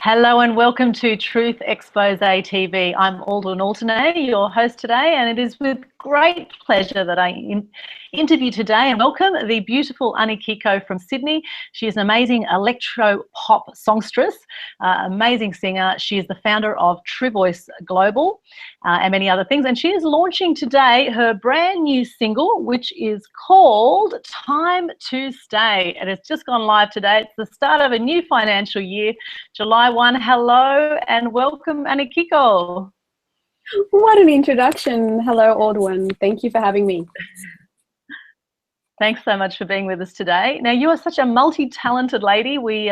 Hello and welcome to Truth Xpose TV. I'm Aldwyn Altuney, your host today, and it is with great pleasure that I interview today and welcome the beautiful Anikiko from Sydney. She is an amazing electro pop songstress, amazing singer. She is the founder of True Voice Global and many other things, and she is launching today her brand new single, which is called Time to Stay. It has just gone live today. It's the start of a new financial year, July 1. Hello and welcome, Anikiko. What an introduction. Hello, Aldwyn. Thank you for having me. Thanks so much for being with us today. Now, you are such a multi-talented lady. We've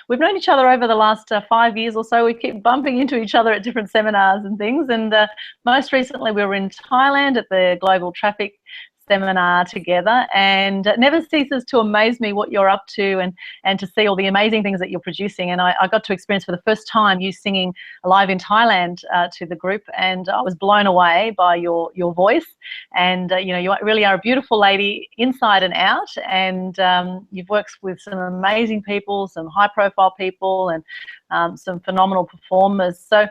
known each other over the last 5 years or so. We keep bumping into each other at different seminars and things. And most recently, we were in Thailand at the Global Traffic seminar together, and it never ceases to amaze me what you're up to and to see all the amazing things that you're producing. And I got to experience for the first time you singing live in Thailand to the group, and I was blown away by your voice. And you really are a beautiful lady inside and out, and you've worked with some amazing people, some high profile people, and some phenomenal performers. So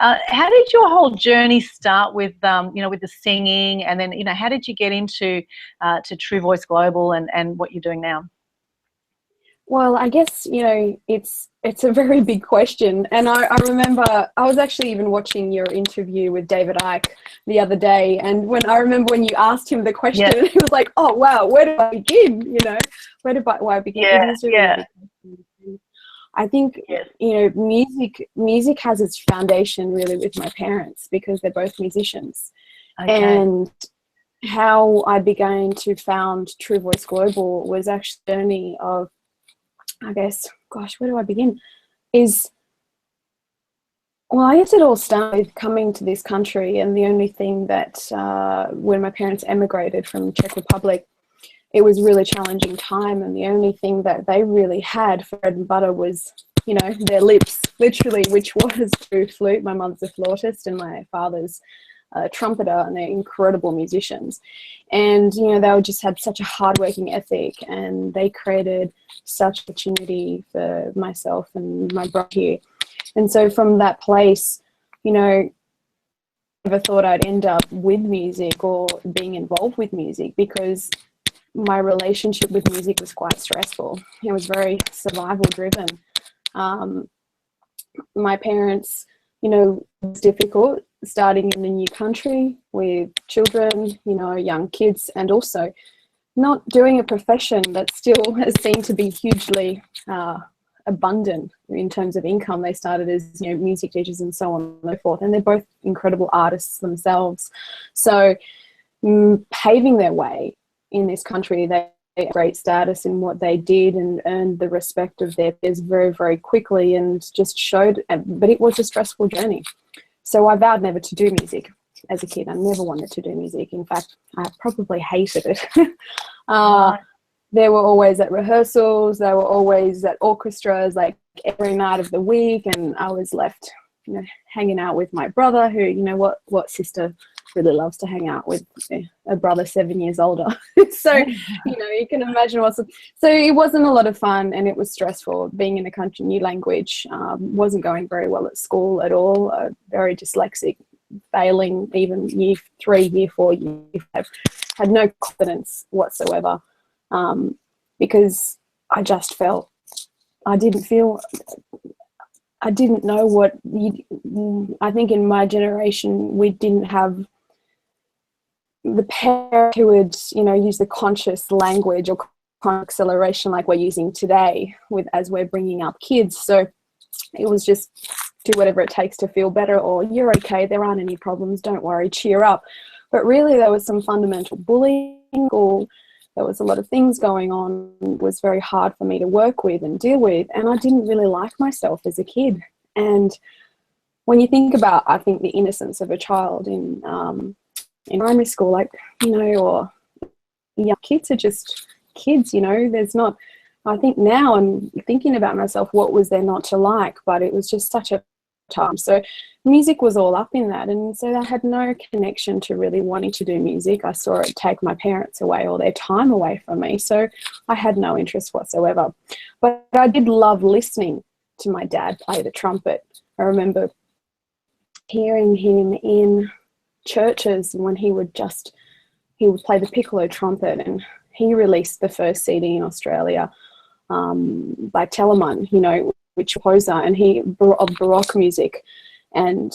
how did your whole journey start with, with the singing, and then, how did you get into to True Voice Global and what you're doing now? Well, I guess, it's a very big question. And I remember I was actually even watching your interview with David Icke the other day. And when you asked him the question, He was like, oh, wow, where do I begin? Where do I begin? Yeah, it is really a big question. I think, music has its foundation really with my parents because they're both musicians. Okay. And how I began to found True Voice Global was actually a journey of, I guess, gosh, where do I begin? I guess it all started with coming to this country, and the only thing that when my parents emigrated from Czech Republic, it was a really challenging time, and the only thing that they really had for bread and butter was, their lips, literally, which was through flute. My mother's a flautist and my father's a trumpeter, and they're incredible musicians. And, they just had such a hardworking ethic, and they created such opportunity for myself and my brother here. And so from that place, I never thought I'd end up with music or being involved with music, because my relationship with music was quite stressful. It was very survival driven. My parents, it was difficult starting in a new country with children, young kids, and also not doing a profession that still has seemed to be hugely abundant in terms of income. They started as, music teachers and so on and so forth, and they're both incredible artists themselves. So paving their way in this country, they had great status in what they did and earned the respect of their peers very, very quickly, and just showed, but it was a stressful journey. So I vowed never to do music as a kid. I never wanted to do music. In fact, I probably hated it. They were always at rehearsals, they were always at orchestras, like every night of the week, and I was left, hanging out with my brother, who, what sister really loves to hang out with a brother 7 years older. So, you can imagine so it wasn't a lot of fun, and it was stressful being in a country, new language, wasn't going very well at school at all, very dyslexic, failing even year 3, year 4, year 5, had no confidence whatsoever, because I just felt, I didn't know what, I think in my generation, we didn't have the parent who would, use the conscious language or acceleration like we're using today as we're bringing up kids. So it was just do whatever it takes to feel better, or you're okay, there aren't any problems, don't worry, cheer up. But really there was some fundamental bullying, or there was a lot of things going on. It was very hard for me to work with and deal with, and I didn't really like myself as a kid. And when you think about, I think, the innocence of a child in primary school, or young kids are just kids, there's not, I think now I'm thinking about myself, what was there not to like? But it was just such a time. So music was all up in that, and so I had no connection to really wanting to do music. I saw it take my parents away, or their time away from me, so I had no interest whatsoever. But I did love listening to my dad play the trumpet. I remember hearing him in churches when he would play the piccolo trumpet, and he released the first CD in Australia by Telemann, you know, which composer, and of Baroque music, and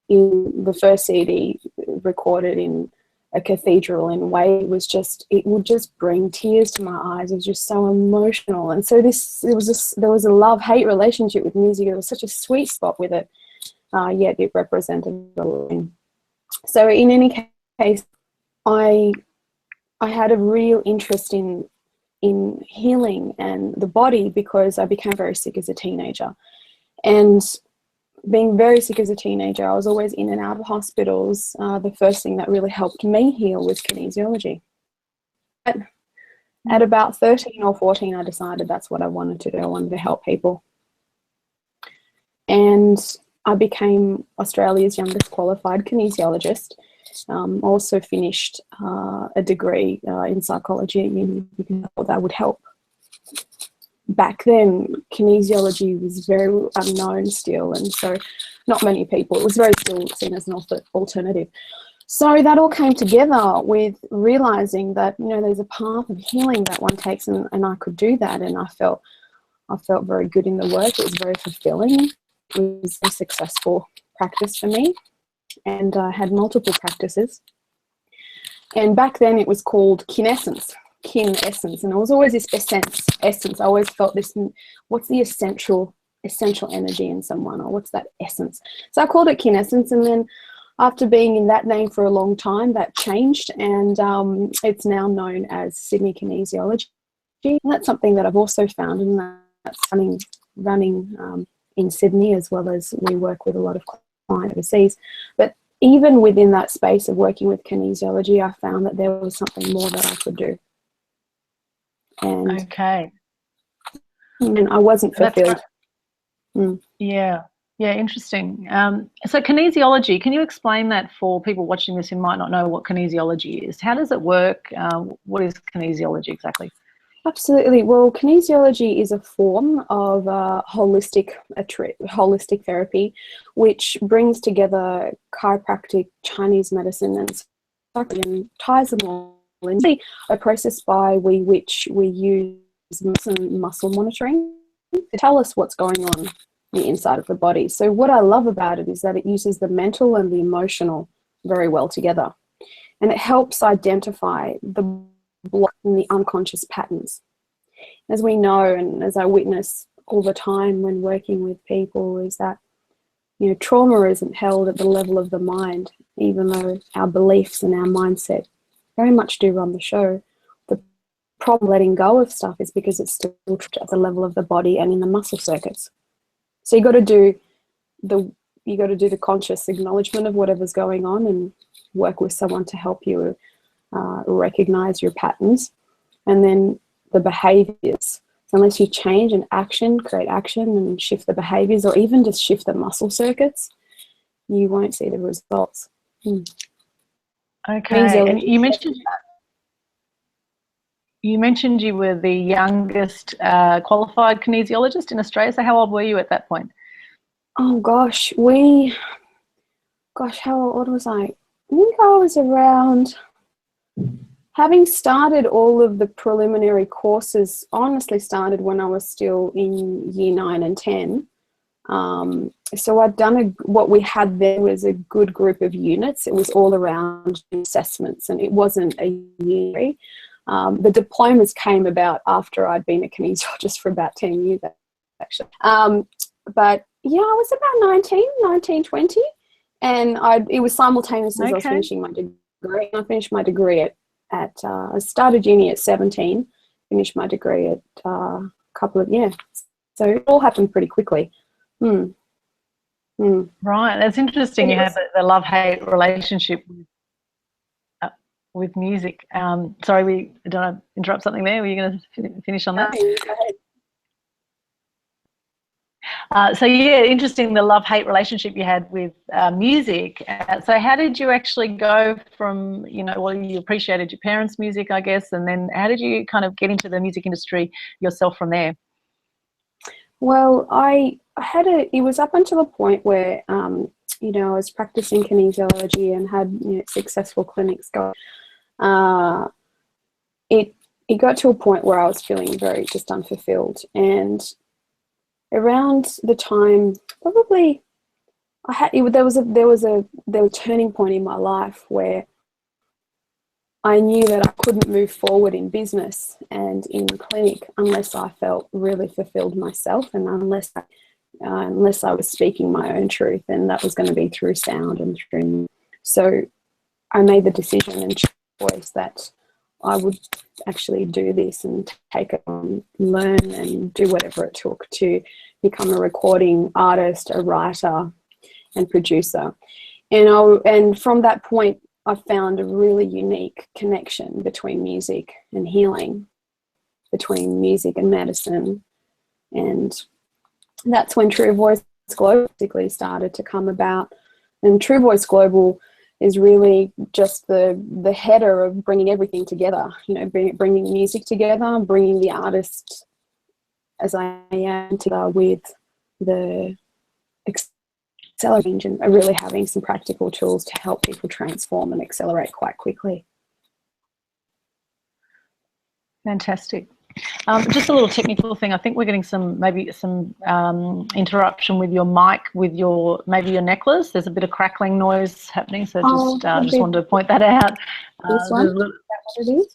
in the first CD recorded in a cathedral in Wales it would just bring tears to my eyes. It was just so emotional. And so there was a love-hate relationship with music. There was such a sweet spot with it, yet it represented a lot. So in any case, I had a real interest in healing and the body because I became very sick as a teenager. And being very sick as a teenager, I was always in and out of hospitals. The first thing that really helped me heal was kinesiology. At about 13 or 14, I decided that's what I wanted to do. I wanted to help people. And I became Australia's youngest qualified kinesiologist. Also finished a degree in psychology at uni because I thought that would help. Back then, kinesiology was very unknown still, and so not many people, it was very still seen as an alternative. So that all came together with realizing that, you know, there's a path of healing that one takes, and I could do that, and I felt very good in the work. It was very fulfilling. It was a successful practice for me, and I had multiple practices. And back then it was called kinessence, and it was always this essence. I always felt this, what's the essential energy in someone, or what's that essence? So I called it kinessence, and then after being in that name for a long time, that changed, and it's now known as Sydney Kinesiology. And that's something that I've also found, and that's running in Sydney, as well as we work with a lot of clients overseas. But even within that space of working with kinesiology, I found that there was something more that I could do. And, okay. And I wasn't fulfilled. Yeah, interesting. So kinesiology, can you explain that for people watching this who might not know what kinesiology is? How does it work? What is kinesiology exactly? Absolutely. Well, kinesiology is a form of holistic therapy, which brings together chiropractic, Chinese medicine, and ties them all in. A process by which we use muscle monitoring to tell us what's going on in the inside of the body. So what I love about it is that it uses the mental and the emotional very well together, and it helps identify the block and the unconscious patterns. As we know, and as I witness all the time when working with people, is that, you know, trauma isn't held at the level of the mind, even though our beliefs and our mindset very much do run the show. The problem letting go of stuff is because it's still at the level of the body and in the muscle circuits. So you got to do the conscious acknowledgement of whatever's going on, and work with someone to help you recognize your patterns, and then the behaviors. So unless you change an action, create action, and shift the behaviors, or even just shift the muscle circuits, you won't see the results. Okay, and you mentioned you were the youngest qualified kinesiologist in Australia. So how old were you at that point? Oh gosh, how old was I? I think I was around, having started all of the preliminary courses, honestly started when I was still in year 9 and 10. So I'd done what we had there was a good group of units. It was all around assessments, and it wasn't a year. The diplomas came about after I'd been a kinesiologist for about 10 years, actually. But yeah, I was about 19, 20. And it was simultaneous as I was finishing my degree. I finished my degree at I started uni at 17, finished my degree at a couple of, so it all happened pretty quickly. Right, that's interesting. You have the love-hate relationship with music. Sorry, don't I interrupt something there? Were you going to finish on that? No, go ahead. So yeah, interesting, the love-hate relationship you had with music. So how did you actually go from, you know, well, you appreciated your parents' music, I guess, and then how did you kind of get into the music industry yourself from there? Well, I had it was up until a point where, you know, I was practicing kinesiology and had, you know, successful clinics going. Uh, it got to a point where I was feeling very just unfulfilled, and around the time, probably, there was a turning point in my life where I knew that I couldn't move forward in business and in clinic unless I felt really fulfilled myself, and unless I was speaking my own truth, and that was going to be through sound and through. So I made the decision and choice that I would actually do this and take it on, learn and do whatever it took to become a recording artist, a writer and producer. And from that point, I found a really unique connection between music and healing, between music and medicine. And that's when True Voice Global basically started to come about. And True Voice Global is really just the header of bringing everything together, you know, bringing music together, bringing the artist as I am together with the acceleration, and really having some practical tools to help people transform and accelerate quite quickly. Fantastic. Just a little technical thing. I think we're getting maybe some interruption with your mic, with maybe your necklace. There's a bit of crackling noise happening, so just wanted to point that out. This one? Is that what it is?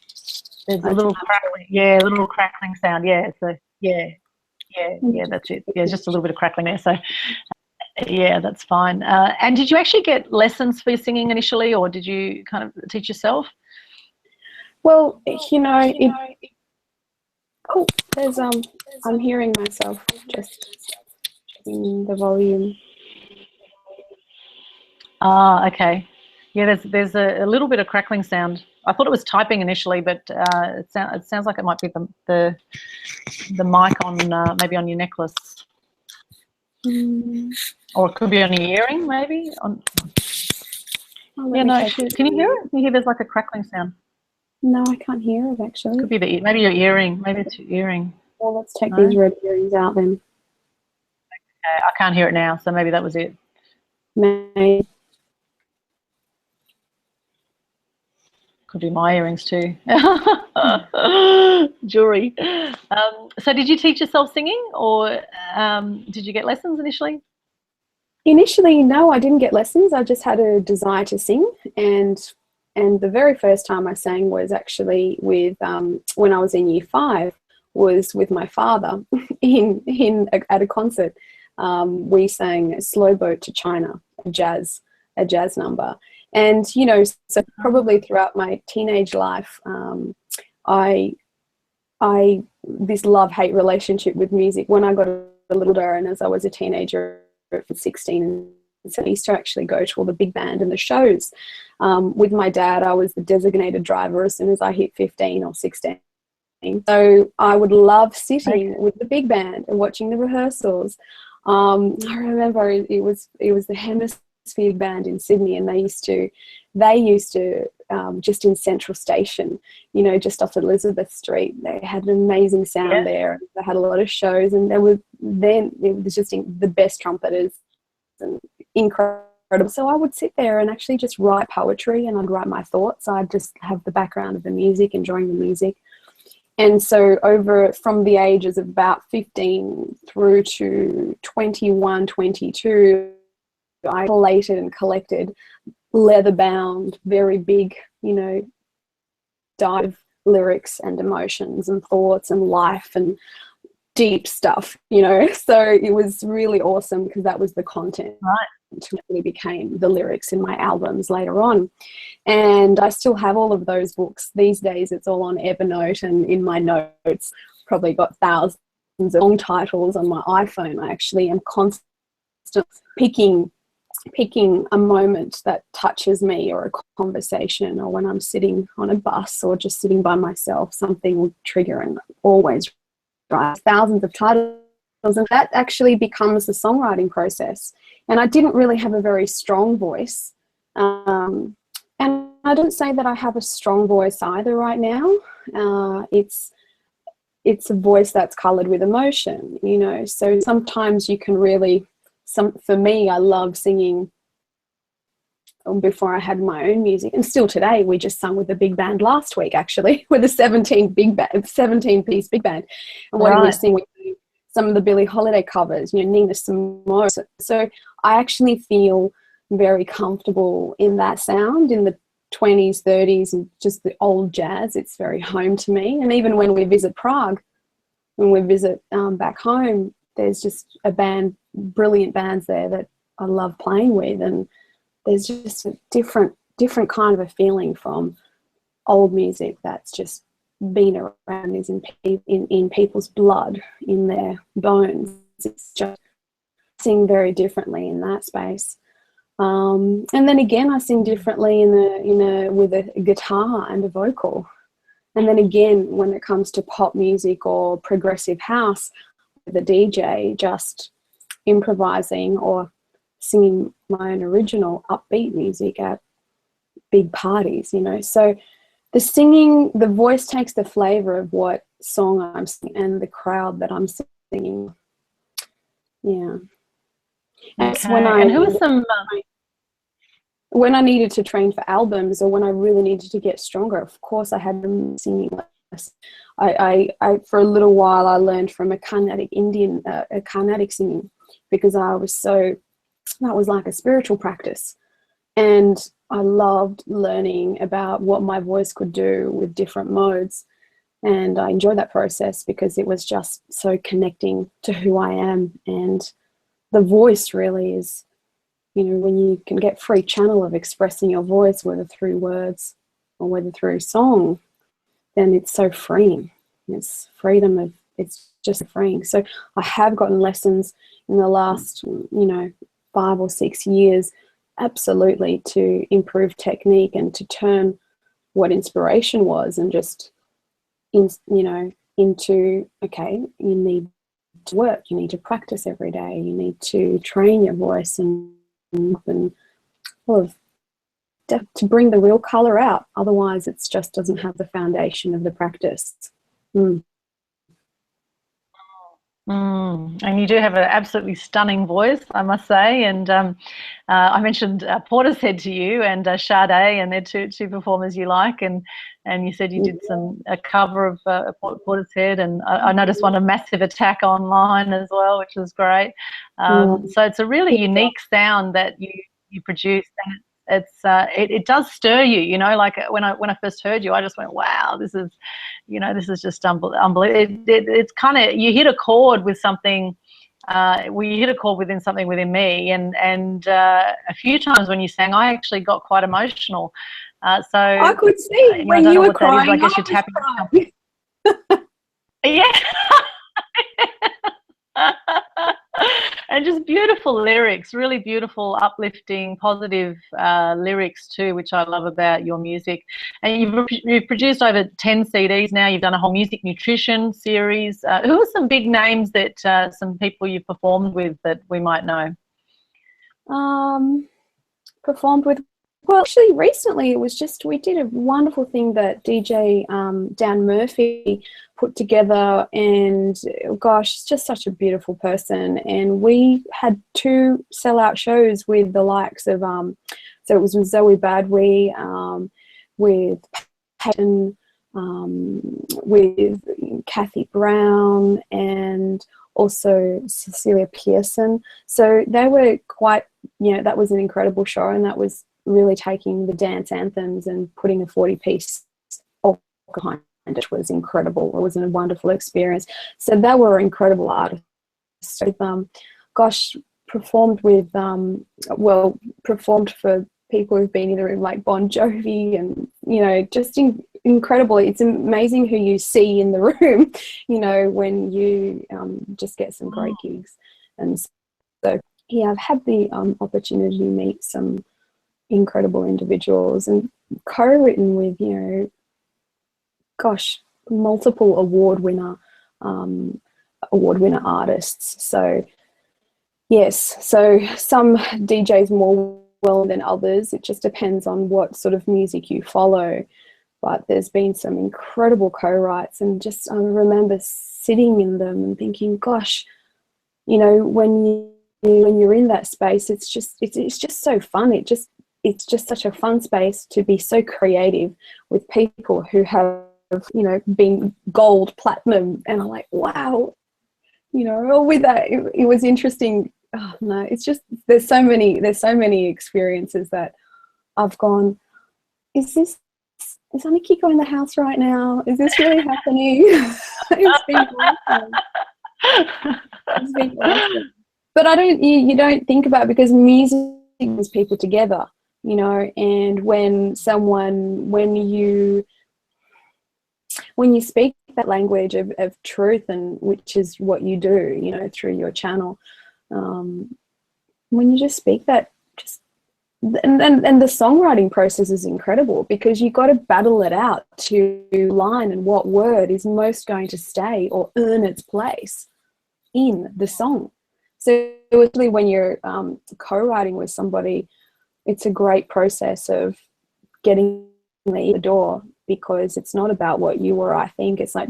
There's a little crackling, yeah, a little crackling sound. Yeah, so yeah, that's it. Yeah, just a little bit of crackling there. So yeah, that's fine. And did you actually get lessons for your singing initially, or did you kind of teach yourself? Well, you know, I'm hearing myself, just checking the volume. Ah, okay. Yeah, there's a little bit of crackling sound. I thought it was typing initially, but it sounds like it might be the mic on maybe on your necklace, or it could be on your earring, maybe. Yeah, no. Can you hear it? Can you hear there's like a crackling sound? No, I can't hear it actually. Could be maybe your earring. Maybe it's your earring. Well, let's take these red earrings out then. Okay, I can't hear it now, so maybe that was it. Maybe. Could be my earrings too. Jewelry. So did you teach yourself singing, or did you get lessons initially? Initially, no, I didn't get lessons. I just had a desire to sing, and the very first time I sang was actually with when I was in year 5, was with my father at a concert. We sang Slow Boat to China, a jazz number. And, you know, so probably throughout my teenage life, this love-hate relationship with music, when I got a little older and as I was a teenager at 16, so I used to actually go to all the big band and the shows. With my dad, I was the designated driver as soon as I hit 15 or 16. So I would love sitting with the big band and watching the rehearsals. I remember it was the Hemisphere band in Sydney, and they used to just in Central Station, you know, just off Elizabeth Street. They had an amazing sound there. They had a lot of shows, and it was just the best trumpeters and incredible. So I would sit there and actually just write poetry, and I'd write my thoughts. I'd just have the background of the music, enjoying the music. And so from the ages of about 15 through to 21, 22, I collated and collected leather-bound, very big, you know, dive lyrics and emotions and thoughts and life and deep stuff, you know. So it was really awesome because that was the content. Right. Which really became the lyrics in my albums later on. And I still have all of those books. These days it's all on Evernote, and in my notes, probably got thousands of song titles on my iPhone. I actually am constantly picking a moment that touches me, or a conversation, or when I'm sitting on a bus or just sitting by myself, something will trigger and always write thousands of titles. And that actually becomes the songwriting process. And I didn't really have a very strong voice. And I don't say that I have a strong voice either right now. it's a voice that's colored with emotion, you know. So sometimes you can really, for me, I love singing. Before I had my own music, and still today, we just sung with the big band last week, actually, with a 17-piece big band. And what do we sing? We do some of the Billie Holiday covers, you know, Nina Simone. So I actually feel very comfortable in that sound, in the 20s, 30s, and just the old jazz. It's very home to me. And even when we visit Prague, when we visit back home, there's just brilliant bands there that I love playing with, and there's just a different kind of a feeling from old music that's just been around, is in people's blood, in their bones. It's just sing very differently in that space. And then again, I sing differently with a guitar and a vocal. And then again, when it comes to pop music or progressive house, the DJ just improvising or singing my own original upbeat music at big parties, you know. So the singing, the voice takes the flavor of what song I'm singing and the crowd that I'm singing. Yeah. Okay. And who are some... when I needed to train for albums, or when I really needed to get stronger, of course I had them singing lessons. I for a little while I learned from a Carnatic singing, because I was so... that was like a spiritual practice, and I loved learning about what my voice could do with different modes, and I enjoyed that process because it was just so connecting to who I am. And the voice really is, you know, when you can get free channel of expressing your voice, whether through words or whether through song, then it's so freeing. It's freedom of, it's just freeing. So I have gotten lessons in the last, 5 or 6 years, absolutely, to improve technique and to turn what inspiration was and just, into, okay, you need to work, you need to practice every day, you need to train your voice and to bring the real color out. Otherwise, it just doesn't have the foundation of the practice. And you do have an absolutely stunning voice, I must say. And I mentioned Portishead to you, and Sade, and they're two performers you like. And you said you did a cover of Portishead, and I noticed one, a Massive Attack online as well, which was great. So it's a really unique sound that you produce, and it does stir you, you know. Like when I first heard you, I just went, wow, this is just unbelievable. It's kind of, you hit a chord with something. You hit a chord within me, and a few times when you sang, I actually got quite emotional. So I could see when you were crying. I guess you're tapping. Yeah. And just beautiful lyrics, really beautiful, uplifting, positive lyrics too, which I love about your music. And you've produced over 10 CDs now. You've done a whole music nutrition series. Who are some big names that some people you've performed with that we might know? Performed with, well, actually recently it was just, we did a wonderful thing that DJ Dan Murphy put together, and gosh, he's just such a beautiful person. And we had 2 sellout shows with the likes of, so it was with Zoe Badwe, with Patton, with Kathy Brown, and also Cecilia Pearson. So they were quite, that was an incredible show, and that was really taking the dance anthems and putting a 40-piece behind it, which was incredible. It was a wonderful experience. So they were incredible artists. Performed for people who've been in the room, like Bon Jovi, and just incredible. It's amazing who you see in the room, when you just get some great gigs. And so yeah, I've had the opportunity to meet some incredible individuals and co-written with multiple award winner artists. So yes, so some DJs more well than others. It just depends on what sort of music you follow. but there's been some incredible co-writes, and just I remember sitting in them and thinking, gosh, you know, when you're in that space, it's just so fun. It's just such a fun space to be so creative with people who have, you know, been gold, platinum, and I'm like, wow, you know, with that, it was interesting. Oh no, it's just, there's so many experiences that I've gone, is Anikiko in the house right now? Is this really happening? It's been awesome. It's been awesome. But you don't think about it, because music brings people together, you know, and when you speak that language of truth, and which is what you do, you know, through your channel, when you just speak that, and the songwriting process is incredible, because you've got to battle it out to line and what word is most going to stay or earn its place in the song. So actually, when you're co-writing with somebody, it's a great process of getting the door, because it's not about what you or I think. It's like,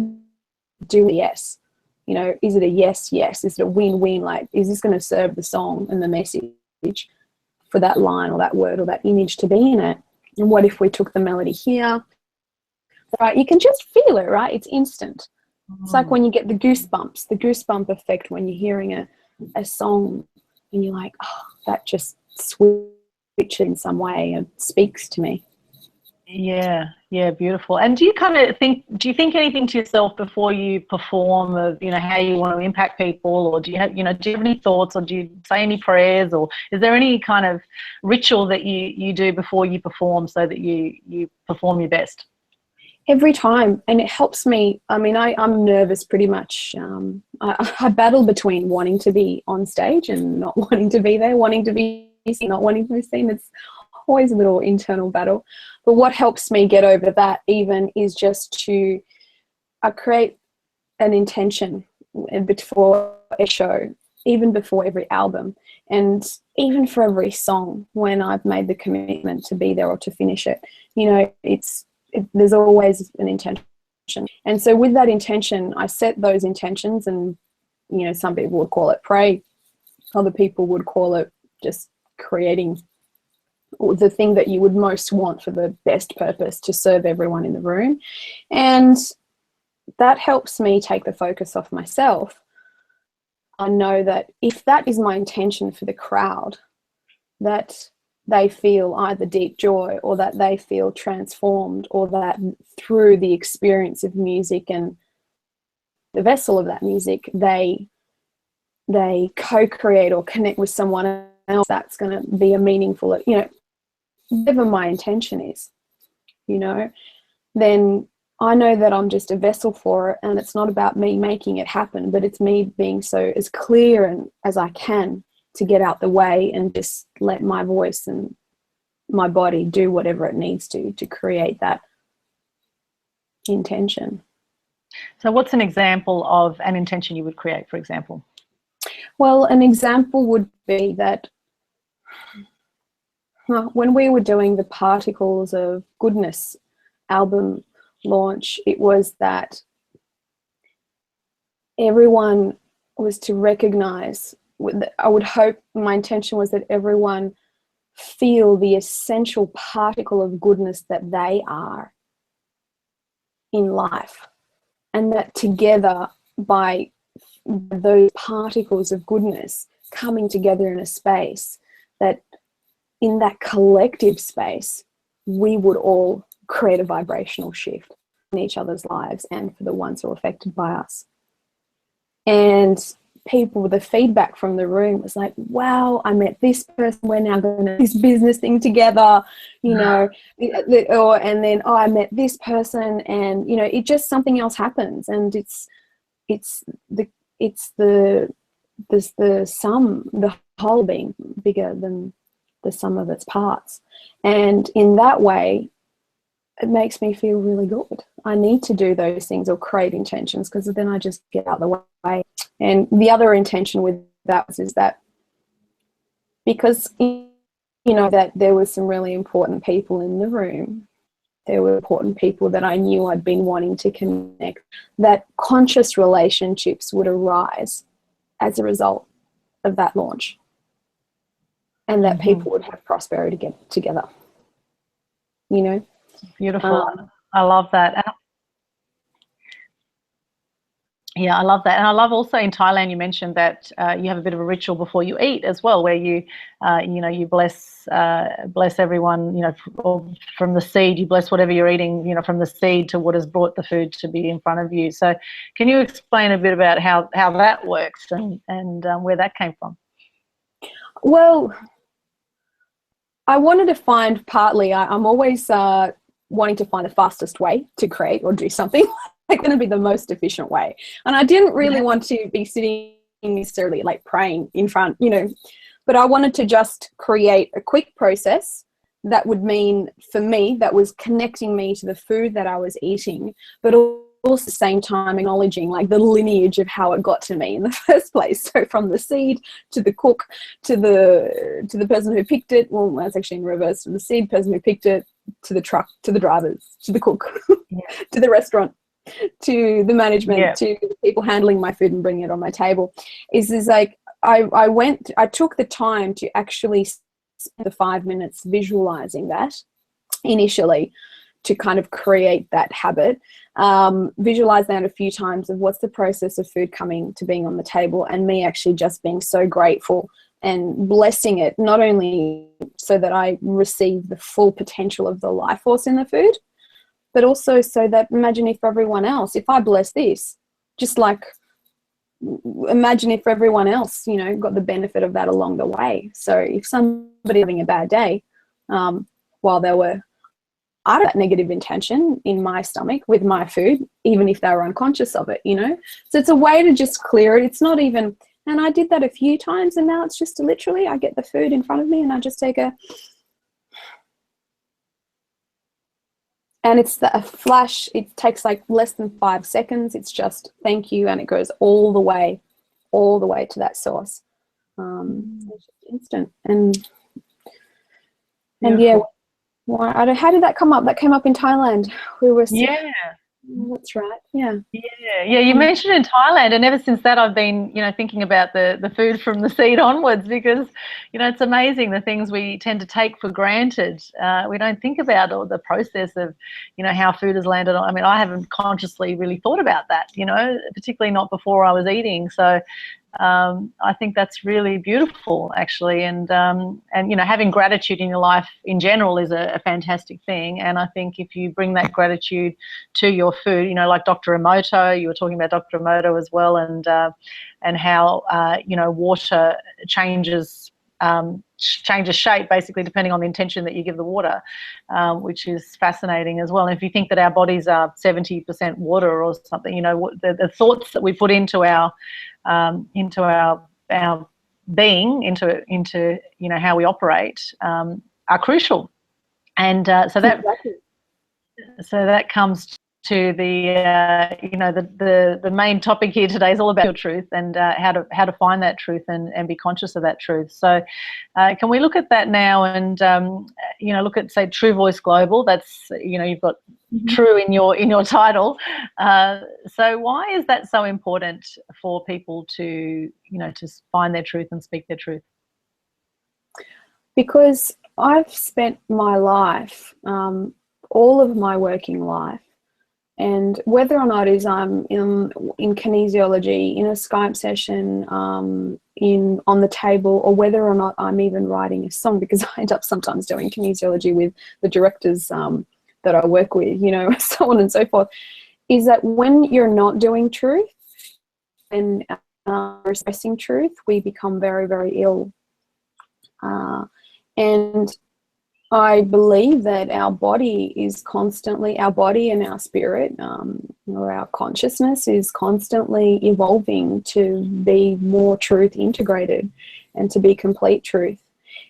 do a yes. You know, is it a yes? Is it a win-win? Like, is this going to serve the song and the message for that line or that word or that image to be in it? And what if we took the melody here? Right, you can just feel it, right? It's instant. It's like when you get the goosebump effect when you're hearing a song, and you're like, oh, that just switches in some way and speaks to me. Yeah, beautiful. And do you think anything to yourself before you perform of, you know, how you want to impact people, or do you have any thoughts, or do you say any prayers, or is there any kind of ritual that you do before you perform so that you perform your best? Every time, and it helps me. I mean, I'm nervous pretty much. I battle between wanting to be on stage and not wanting to be there, wanting to be seen, not wanting to be seen. It's always a little internal battle. But what helps me get over that even is just to create an intention before a show, even before every album, and even for every song when I've made the commitment to be there or to finish it. You know, there's always an intention. And so with that intention, I set those intentions, and, you know, some people would call it pray. Other people would call it just creating the thing that you would most want for the best purpose to serve everyone in the room. And that helps me take the focus off myself. I know that if that is my intention for the crowd, that they feel either deep joy, or that they feel transformed, or that through the experience of music and the vessel of that music, they co-create or connect with someone else, that's going to be a meaningful, you know, whatever my intention is, you know, then I know that I'm just a vessel for it, and it's not about me making it happen, but it's me being so as clear and as I can to get out the way and just let my voice and my body do whatever it needs to create that intention. So what's an example of an intention you would create, for example? Well, an example would be that when we were doing the Particles of Goodness album launch, it was that everyone was to recognize, I would hope, my intention was that everyone feel the essential particle of goodness that they are in life, and that together, by those particles of goodness coming together in a space, that in that collective space, we would all create a vibrational shift in each other's lives and for the ones who are affected by us. And the feedback from the room was like, wow, I met this person, we're now going to do this business thing together, you know, and then, oh, I met this person, and, you know, it just, something else happens, and it's the sum, the whole being bigger than the sum of its parts. And in that way, it makes me feel really good. I need to do those things or create intentions, because then I just get out of the way. And the other intention with that is that, because, you know, that there was some really important people in the room, There were important people that I knew I'd been wanting to connect, that conscious relationships would arise as a result of that launch, and that people would have prosperity together, you know. Beautiful. I love that. Yeah, I love that. And I love also in Thailand, you mentioned that you have a bit of a ritual before you eat as well, where you, you know, you bless everyone, you know, from the seed, you bless whatever you're eating, you know, from the seed to what has brought the food to be in front of you. So can you explain a bit about how that works and where that came from? Well, I wanted to find partly, I'm always wanting to find the fastest way to create or do something. Like, going to be the most efficient way. And I didn't really want to be sitting necessarily like praying in front, you know, but I wanted to just create a quick process that would mean for me, that was connecting me to the food that I was eating, but also at the same time acknowledging like the lineage of how it got to me in the first place. So from the seed to the cook to the person who picked it. Well, that's actually in reverse. From the seed person who picked it to the truck, to the drivers, to the cook, to the restaurant, to the management, to the people handling my food and bringing it on my table, is like I took the time to actually spend the 5 minutes visualizing that initially, to kind of create that habit, visualize that a few times of what's the process of food coming to being on the table, and me actually just being so grateful and blessing it, not only so that I receive the full potential of the life force in the food, but also so that, imagine if everyone else, if I bless this, just like imagine if everyone else, you know, got the benefit of that along the way. So if somebody having a bad day, while they were out of that negative intention in my stomach with my food, even if they were unconscious of it, you know. So it's a way to just clear it. It's not even, and I did that a few times, and now it's just literally I get the food in front of me and I just take and it's a flash. It takes like less than 5 seconds. It's just thank you, and it goes all the way to that source. It's just instant. And yeah, how did that come up? That came up in Thailand. We were that's right. Yeah. You mentioned in Thailand, and ever since that I've been, you know, thinking about the food from the seed onwards, because, you know, it's amazing the things we tend to take for granted. We don't think about all the process of, you know, how food has landed on. I mean, I haven't consciously really thought about that, you know, particularly not before I was eating. So I think that's really beautiful, actually, and you know, having gratitude in your life in general is a fantastic thing. And I think if you bring that gratitude to your food, you know, like Dr. Emoto, you were talking about Dr. Emoto as well, and how you know, water changes shape basically depending on the intention that you give the water, which is fascinating as well. And if you think that our bodies are 70% water or something, you know, the thoughts that we put into our being, into you know, how we operate, are crucial. And so that comes to the you know, the main topic here today is all about your truth, and how to find that truth and be conscious of that truth. So can we look at that now and you know, look at, say, True Voice Global? That's, you know, you've got true in your title. So why is that so important for people to, you know, to find their truth and speak their truth? Because I've spent my life, all of my working life, and whether or not is I'm in kinesiology, in a Skype session, on the table, or whether or not I'm even writing a song, because I end up sometimes doing kinesiology with the directors that I work with, you know, so on and so forth, is that when you're not doing truth and expressing truth, we become very, very ill. And I believe that our body is constantly, our body and our spirit, or our consciousness is constantly evolving to be more truth integrated and to be complete truth.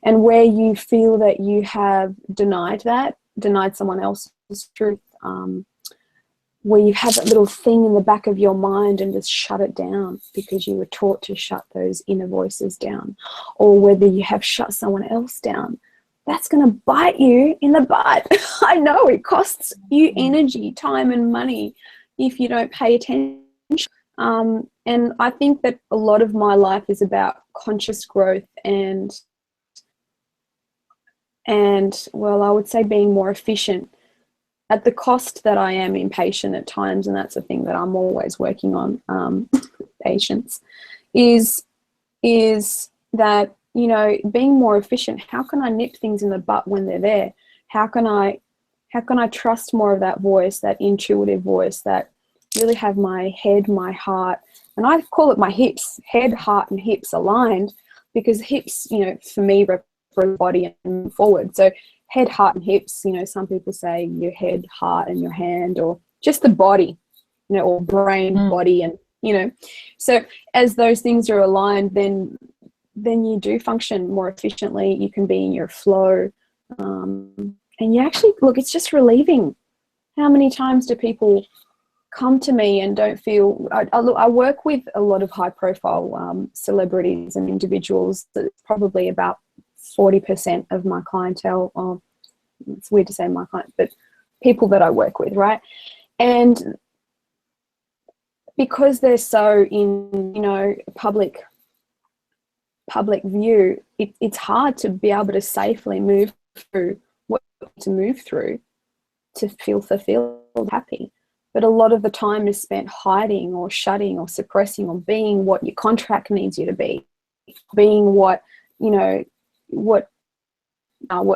And where you feel that you have denied someone else's truth, where you have that little thing in the back of your mind and just shut it down because you were taught to shut those inner voices down, or whether you have shut someone else down that's going to bite you in the butt. I know it costs you energy, time and money if you don't pay attention. And I think that a lot of my life is about conscious growth and well, I would say being more efficient at the cost that I am impatient at times, and that's a thing that I'm always working on, patience, is that, you know, being more efficient. How can I nip things in the butt when they're there? How can I trust more of that voice, that intuitive voice, that really have my head, my heart, and I call it my hips, head, heart, and hips aligned, because hips, you know, for me represent body and forward. So head, heart, and hips, you know, some people say your head, heart, and your hand, or just the body, you know, or brain, body, and, you know, so as those things are aligned, then you do function more efficiently. You can be in your flow, and you actually, look, it's just relieving. How many times do people come to me and don't feel, I work with a lot of high profile celebrities and individuals. That's probably about 40% of my clientele. It's weird to say my client, but people that I work with, right? And because they're so in, you know, public view, it's hard to be able to safely move through what to move through to feel fulfilled, happy. But a lot of the time is spent hiding or shutting or suppressing or being what your contract needs you to be, being what, you know, what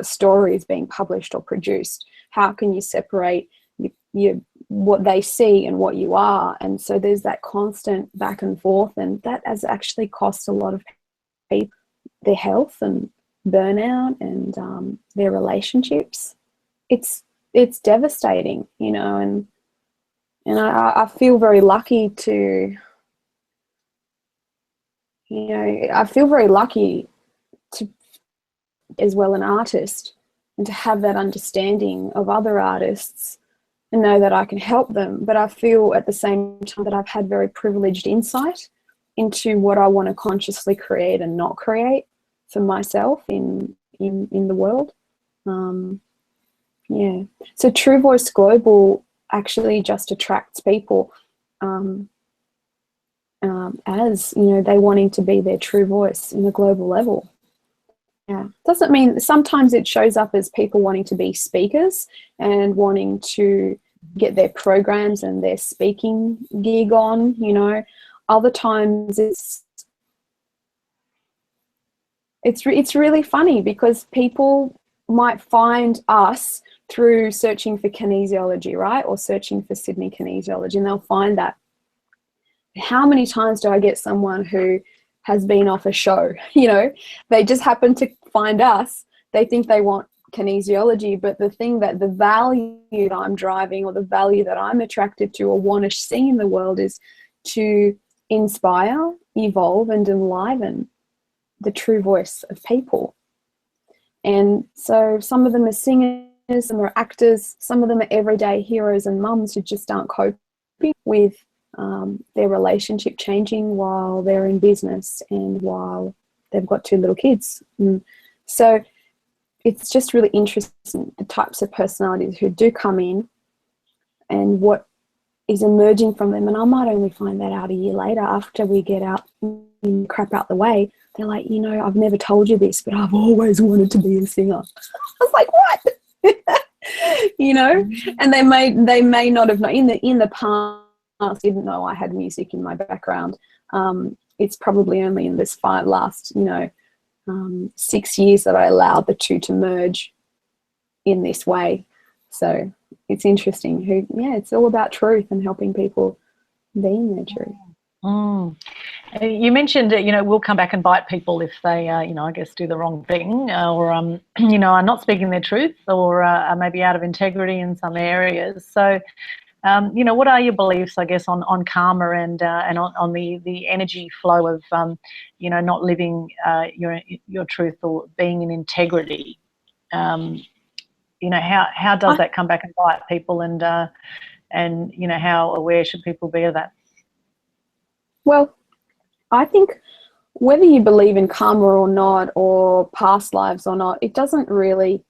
story is being published or produced. How can you separate what they see and what you are? And so there's that constant back and forth, and that has actually cost a lot of people their health and burnout and their relationships. It's devastating, you know, and I feel very lucky to, you know, I feel very lucky to, as well, an artist, and to have that understanding of other artists and know that I can help them. But I feel at the same time that I've had very privileged insight into what I want to consciously create and not create for myself in the world. Yeah. So True Voice Global actually just attracts people as, you know, they wanting to be their true voice in a global level. Yeah, doesn't mean, sometimes it shows up as people wanting to be speakers and wanting to get their programs and their speaking gig on, you know. Other times it's really funny, because people might find us through searching for kinesiology, right, or searching for Sydney kinesiology, and they'll find that. How many times do I get someone who has been off a show, you know, they just happen to find us, they think they want kinesiology, but the value that I'm driving, or the value that I'm attracted to or want to see in the world, is to inspire, evolve, and enliven the true voice of people. And so some of them are singers, some are actors, some of them are everyday heroes and mums who just aren't coping with their relationship changing while they're in business and while they've got 2 little kids. So it's just really interesting, the types of personalities who do come in and what is emerging from them. And I might only find that out a year later, after we get out crap out the way. They're like, you know, I've never told you this, but I've always wanted to be a singer. I was like, what? You know, and they may not have known in the past, didn't know I had music in my background. It's probably only in this last, you know, 6 years that I allowed the two to merge in this way. So it's interesting. It's all about truth and helping people be in their truth. You mentioned, you know, will come back and bite people if they, you know, I guess do the wrong thing, or, you know, are not speaking their truth, or are maybe out of integrity in some areas. So, you know, what are your beliefs, I guess, on karma and on the energy flow of, you know, not living your truth or being in integrity? You know, how does that come back and bite people, and you know, how aware should people be of that? Well, I think whether you believe in karma or not, or past lives or not, it doesn't really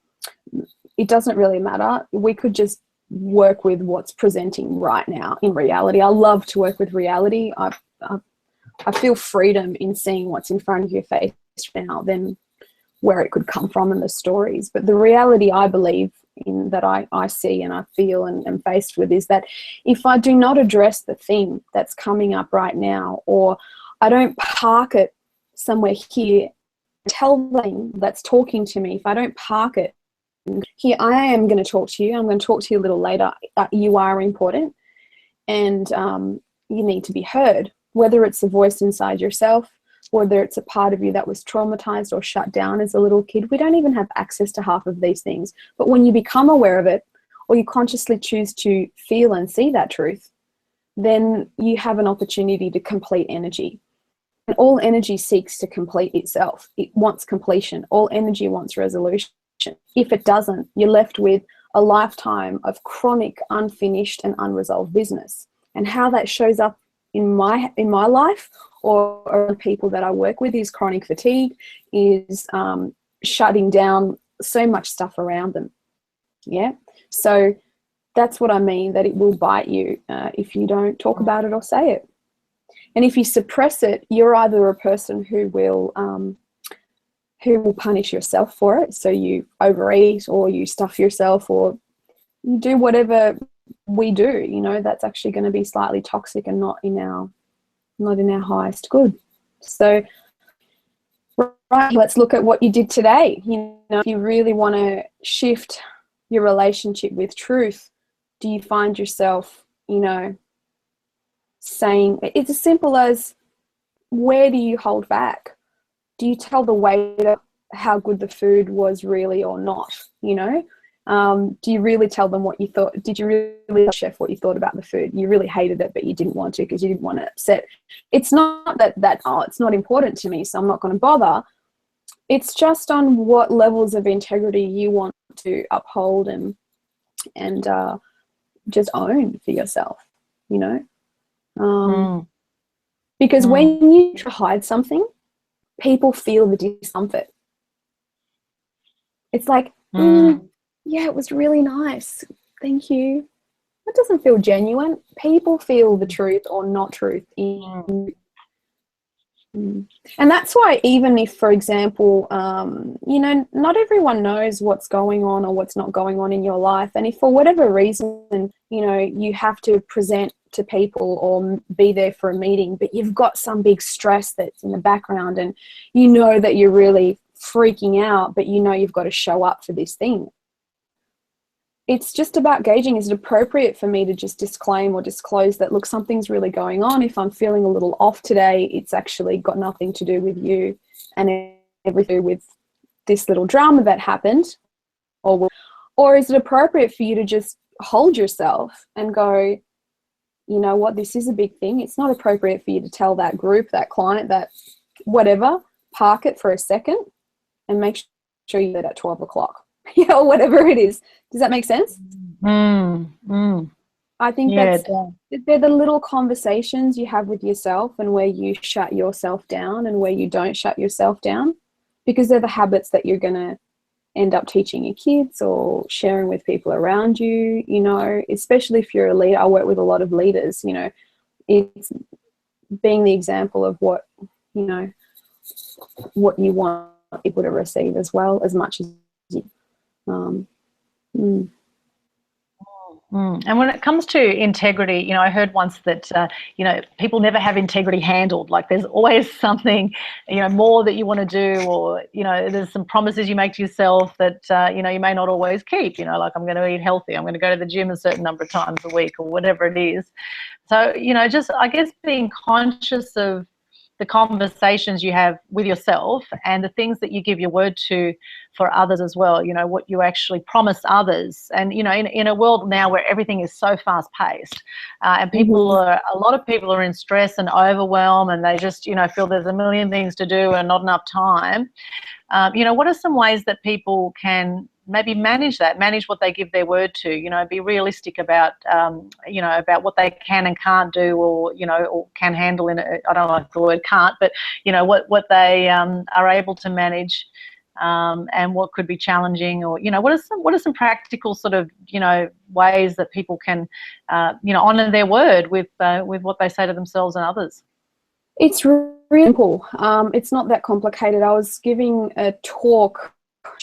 matter. We could just work with what's presenting right now in reality. I love to work with reality. I feel freedom in seeing what's in front of your face now than where it could come from in the stories. But the reality I believe in, that I see and I feel and am faced with, is that if I do not address the thing that's coming up right now, or I don't park it somewhere here, tell them that's talking to me, if I don't park it here, I am going to talk to you. I'm going to talk to you a little later. You are important, and you need to be heard, whether it's a voice inside yourself, whether it's a part of you that was traumatized or shut down as a little kid. We don't even have access to half of these things. But when you become aware of it, or you consciously choose to feel and see that truth, then you have an opportunity to complete energy. And all energy seeks to complete itself. It wants completion. All energy wants resolution. If it doesn't, you're left with a lifetime of chronic, unfinished and unresolved business. And how that shows up in my life or people that I work with is chronic fatigue, is shutting down so much stuff around them. Yeah. So that's what I mean, that it will bite you if you don't talk about it or say it. And if you suppress it, you're either a person who will punish yourself for it. So you overeat, or you stuff yourself, or you do whatever we do, you know, that's actually going to be slightly toxic and not in our highest good. So right, let's look at what you did today. You know, if you really want to shift your relationship with truth, do you find yourself, you know, saying, it's as simple as, where do you hold back? Do you tell the waiter how good the food was really or not? You know, do you really tell them what you thought? Did you really tell the chef what you thought about the food? You really hated it, but you didn't want to because you didn't want to upset. It's not that it's not important to me, so I'm not going to bother. It's just on what levels of integrity you want to uphold and just own for yourself, you know. Because when you try to hide something, people feel the discomfort. It's like, yeah, it was really nice, thank you. That doesn't feel genuine. People feel the truth or not truth in And that's why, even if, for example, you know, not everyone knows what's going on or what's not going on in your life, and if for whatever reason, you know, you have to present to people or be there for a meeting, but you've got some big stress that's in the background, and you know that you're really freaking out, but you know you've got to show up for this thing. It's just about gauging, is it appropriate for me to just disclaim or disclose that, look, something's really going on. If I'm feeling a little off today, it's actually got nothing to do with you and everything to do with this little drama that happened. Or is it appropriate for you to just hold yourself and go, you know what, this is a big thing. It's not appropriate for you to tell that group, that client, that whatever, park it for a second and make sure you're there at 12 o'clock. Yeah, or whatever it is. Does that make sense? I think they're the little conversations you have with yourself, and where you shut yourself down and where you don't shut yourself down, because they're the habits that you're going to end up teaching your kids or sharing with people around you, you know, especially if you're a leader. I work with a lot of leaders, you know, it's being the example of what, you know, what you want people to receive as well, as much as you. And when it comes to integrity, you know, I heard once that, you know, people never have integrity handled. Like, there's always something, you know, more that you want to do, or, you know, there's some promises you make to yourself that, you know, you may not always keep, you know, like, I'm going to eat healthy, I'm going to go to the gym a certain number of times a week, or whatever it is. So, you know, just, I guess, being conscious of the conversations you have with yourself and the things that you give your word to for others as well, you know, what you actually promise others. And, you know, in a world now where everything is so fast paced, and a lot of people are in stress and overwhelm, and they just, you know, feel there's a million things to do and not enough time. You know, what are some ways that people can maybe manage what they give their word to, you know, be realistic about, you know, about what they can and can't do, or, you know, or can handle in a, I don't like the word can't, but, you know, what they are able to manage, and what could be challenging, or, you know, what are some practical sort of, you know, ways that people can, you know, honour their word with what they say to themselves and others. It's really simple. It's not that complicated. I was giving a talk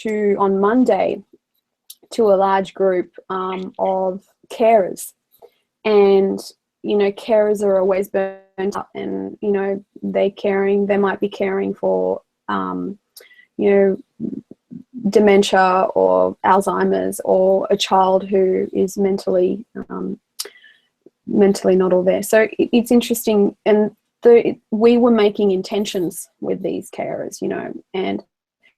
on Monday to a large group of carers, and, you know, carers are always burnt out, and, you know, they might be caring for, you know, dementia or Alzheimer's, or a child who is mentally not all there. So it's interesting, and we were making intentions with these carers, you know, and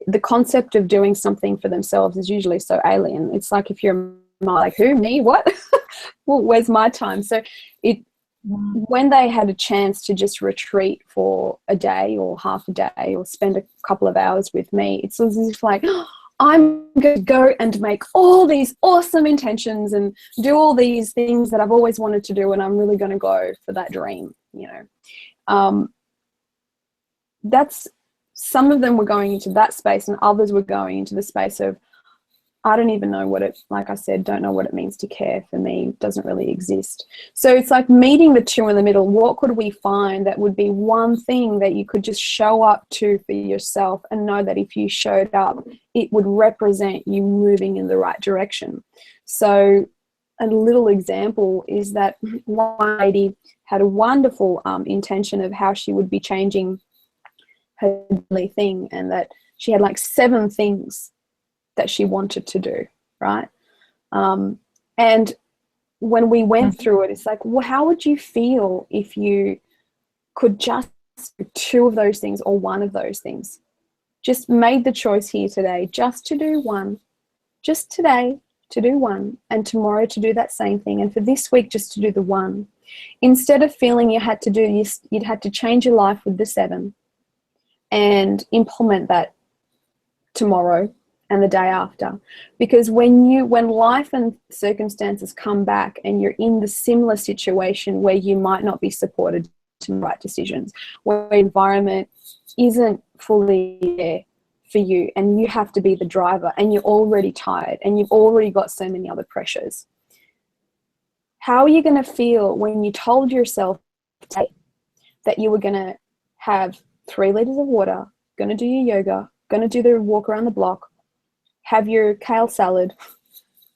the concept of doing something for themselves is usually so alien. It's like, if you're like, who, me, what? Well, where's my time? So when they had a chance to just retreat for a day or half a day, or spend a couple of hours with me, it's as if like, oh, I'm going to go and make all these awesome intentions and do all these things that I've always wanted to do, and I'm really going to go for that dream, you know. That's, some of them were going into that space, and others were going into the space of, I don't even know what it, like I said, don't know what it means to care. For me, doesn't really exist. So it's like meeting the two in the middle. What could we find that would be one thing that you could just show up to for yourself, and know that if you showed up, it would represent you moving in the right direction? So a little example is that one lady had a wonderful intention of how she would be changing her daily thing, and that she had like 7 things that she wanted to do, right? And when we went through it, it's like, well, how would you feel if you could just do 2 of those things, or 1 of those things? Just made the choice here today just to do 1, just today to do 1, and tomorrow to do that same thing, and for this week just to do the 1. Instead of feeling you had to do this, you'd had to change your life with the 7 and implement that tomorrow and the day after. Because when life and circumstances come back, and you're in the similar situation where you might not be supported to make right decisions, where the environment isn't fully there for you, and you have to be the driver, and you're already tired, and you've already got so many other pressures, how are you going to feel when you told yourself that you were going to have 3 liters of water, going to do your yoga, going to do the walk around the block, have your kale salad,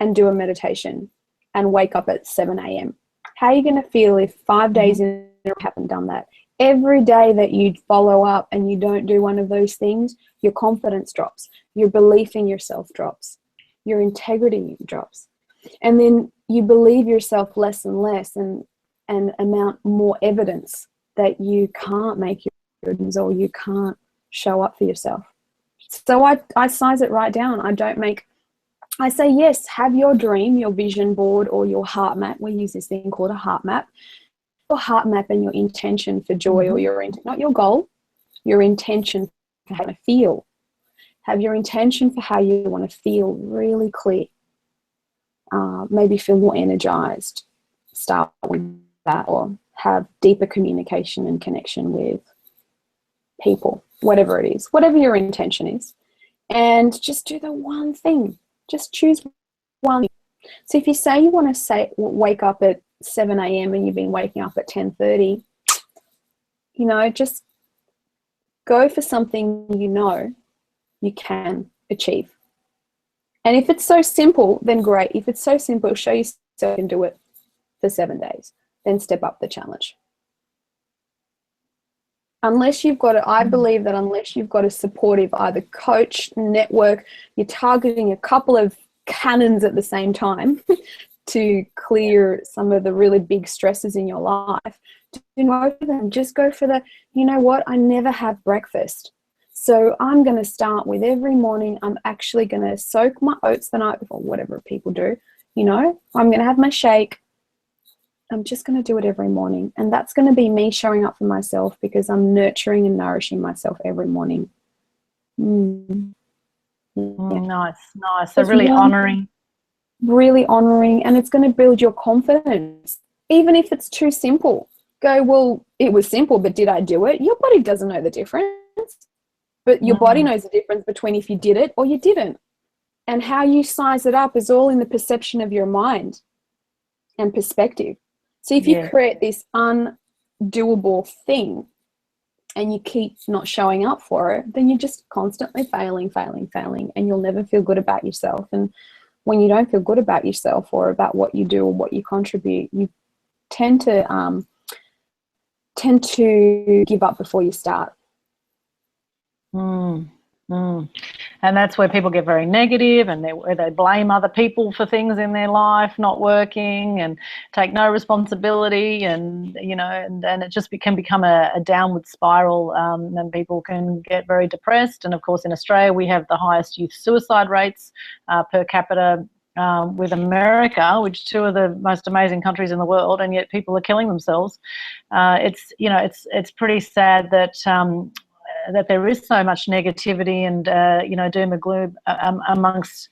and do a meditation, and wake up at 7 a.m. How are you going to feel if 5 days in a row you haven't done that? Every day that you follow up and you don't do one of those things, your confidence drops, your belief in yourself drops, your integrity drops. And then you believe yourself less and less, and amount more evidence that you can't make your dreams, or you can't show up for yourself. So I size it right down. I say, yes, have your dream, your vision board, or your heart map. We use this thing called a heart map. Your heart map and your intention for joy, or not your goal, your intention for how to feel. Have your intention for how you want to feel really clear. Maybe feel more energized. Start with that, or have deeper communication and connection with people, whatever it is, whatever your intention is. And just do the one thing. Just choose one. So if you say you want to wake up at 7 a.m. and you've been waking up at 10:30, you know, just go for something you know you can achieve. And if it's so simple, then great. If it's so simple, show yourself you can do it for 7 days. Then step up the challenge. Unless you've got I believe that unless you've got a supportive either coach, network, you're targeting a couple of cannons at the same time to clear some of the really big stresses in your life, do no for them. Just go for the, you know what, I never have breakfast. So I'm going to start with every morning, I'm actually going to soak my oats the night before, whatever people do, you know, I'm going to have my shake. I'm just going to do it every morning. And that's going to be me showing up for myself, because I'm nurturing and nourishing myself every morning. That's Nice, nice. So Just really one honouring. really honoring, and it's going to build your confidence. Even if it's too simple, go, well, it was simple, but did I do it? Your body doesn't know the difference, but your body knows the difference between if you did it or you didn't. And how you size it up is all in the perception of your mind and perspective. So if you create this undoable thing and you keep not showing up for it, then you're just constantly failing, and you'll never feel good about yourself. And when you don't feel good about yourself or about what you do or what you contribute, you tend to give up before you start. And that's where people get very negative, and where they blame other people for things in their life not working and take no responsibility, and you know, and it just can become a downward spiral, and people can get very depressed. And of course, in Australia, we have the highest youth suicide rates per capita with America, which are two of the most amazing countries in the world, and yet people are killing themselves. It's pretty sad that that there is so much negativity and doom and gloom amongst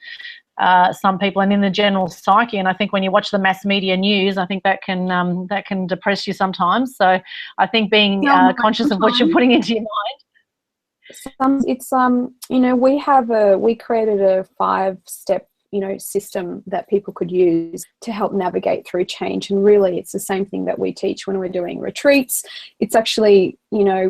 some people and in the general psyche. And I think when you watch the mass media news, I think that can depress you sometimes. So I think being conscious of what you're putting into your mind. It's we created a 5-step system that people could use to help navigate through change. And really, it's the same thing that we teach when we're doing retreats. It's actually,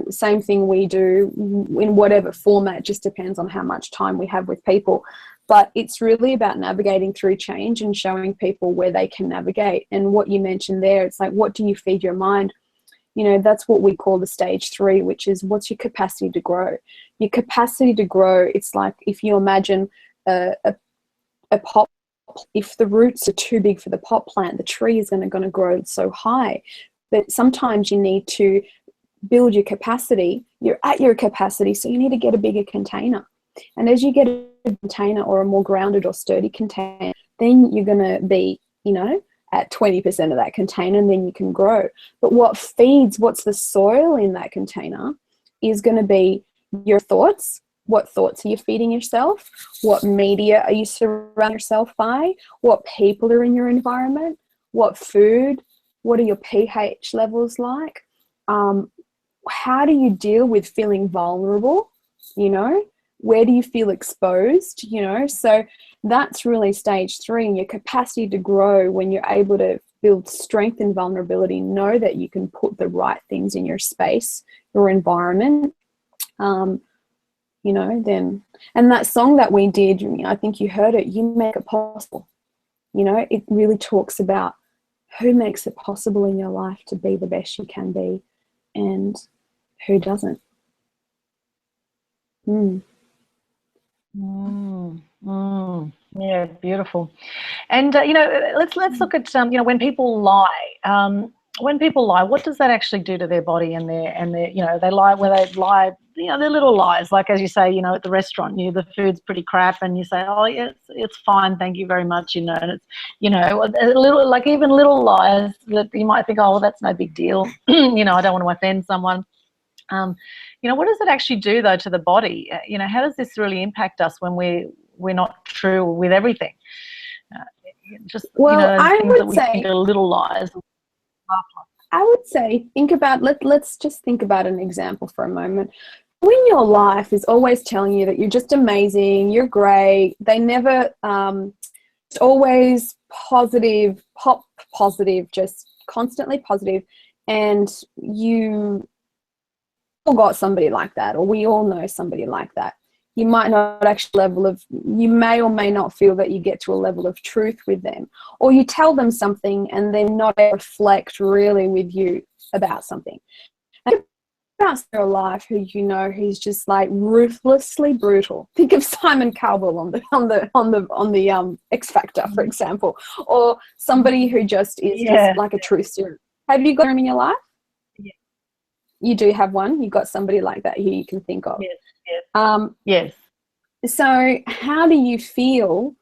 same thing we do in whatever format, just depends on how much time we have with people. But it's really about navigating through change and showing people where they can navigate. And what you mentioned there, it's like, what do you feed your mind? That's what we call the stage 3, which is what's your capacity to grow? Your capacity to grow, it's like if you imagine a pot, if the roots are too big for the pot plant, the tree is going to grow so high. But sometimes you need to build your capacity. You're at your capacity, so you need to get a bigger container. And as you get a container, or a more grounded or sturdy container, then you're going to be, at 20% of that container, and then you can grow. But what's the soil in that container is going to be your thoughts. What thoughts are you feeding yourself? What media are you surrounding yourself by? What people are in your environment? What food? What are your pH levels like? How do you deal with feeling vulnerable? Where do you feel exposed? So that's really stage 3, and your capacity to grow. When you're able to build strength in vulnerability, know that you can put the right things in your space, your environment. Then, and that song that we did, I think you heard it, You Make It Possible. It really talks about who makes it possible in your life to be the best you can be, and who doesn't. Yeah, beautiful. And let's look at when people lie. When people lie, what does that actually do to their body and their they lie where they lie, they're little lies, like as you say, at the restaurant, the food's pretty crap, and you say, oh yeah, it's fine, thank you very much, and it's a little, like even little lies that you might think, oh well, that's no big deal, I don't want to offend someone. What does it actually do though to the body? How does this really impact us when we're not true with everything? I would say little lies. I would say, let's just think about an example for a moment. When your life is always telling you that you're just amazing, you're great, they never, it's always positive, pop positive, just constantly positive, and you all got somebody like that, or we all know somebody like that. You might not actually you may or may not feel that you get to a level of truth with them, or you tell them something and then not reflect really with you about something. And about your life who's just like ruthlessly brutal. Think of Simon Cowell on the X Factor, for example, or somebody who just is just like a truth serum. Have you got them in your life? Yeah. You do have one. You've got somebody like that who you can think of. Yes. Yes. So how do you feel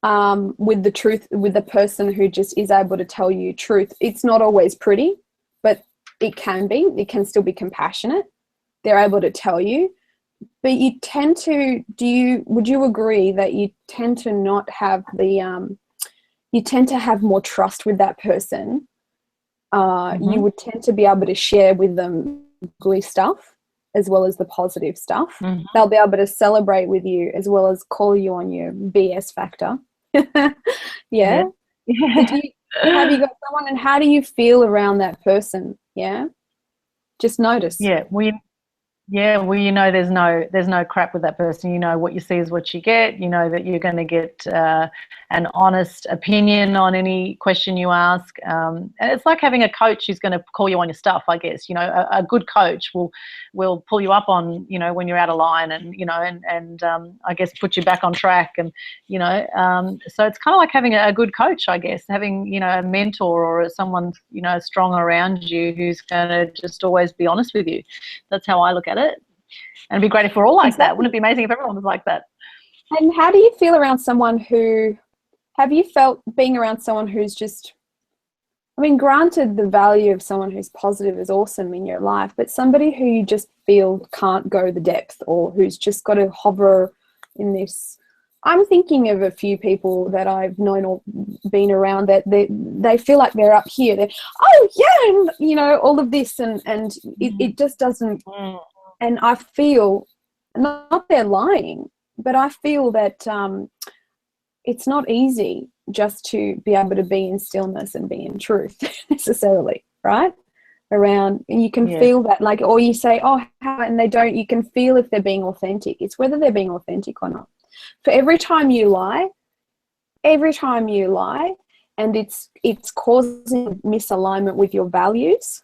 with the truth, with the person who just is able to tell you truth? It's not always pretty, but it can be. It can still be compassionate. They're able to tell you, But you tend to, would you agree that you tend to not have the, you tend to have more trust with that person? You would tend to be able to share with them ugly stuff as well as the positive stuff. They'll be able to celebrate with you as well as call you on your BS factor. Yeah. Have you got someone, and how do you feel around that person? Yeah. Just notice. Yeah, well, you know, there's no crap with that person. You know, what you see is what you get. You know that you're going to get an honest opinion on any question you ask. And it's like having a coach who's going to call you on your stuff, I guess. You know, a good coach will pull you up on, you know, when you're out of line, and, you know, and I guess put you back on track. And, you know, so it's kind of like having a good coach, I guess, having, you know, a mentor or someone, you know, strong around you who's going to just always be honest with you. That's how I look at it. And it'd be great if we're all like that. Wouldn't it be amazing if everyone was like that? And how do you feel around someone who, have you felt being around someone who's just, I mean, granted, the value of someone who's positive is awesome in your life, but somebody who you just feel can't go the depth, or who's just got to hover in this. I'm thinking of a few people that I've known or been around that they feel like they're up here. They're, oh yeah, and, you know, all of this, and it just doesn't. And I feel, not they're lying, but I feel that it's not easy just to be able to be in stillness and be in truth necessarily, right? Around, and you can feel that, like, or you say, oh, how, and they don't, you can feel if they're being authentic. It's whether they're being authentic or not. For every time you lie, and it's causing misalignment with your values,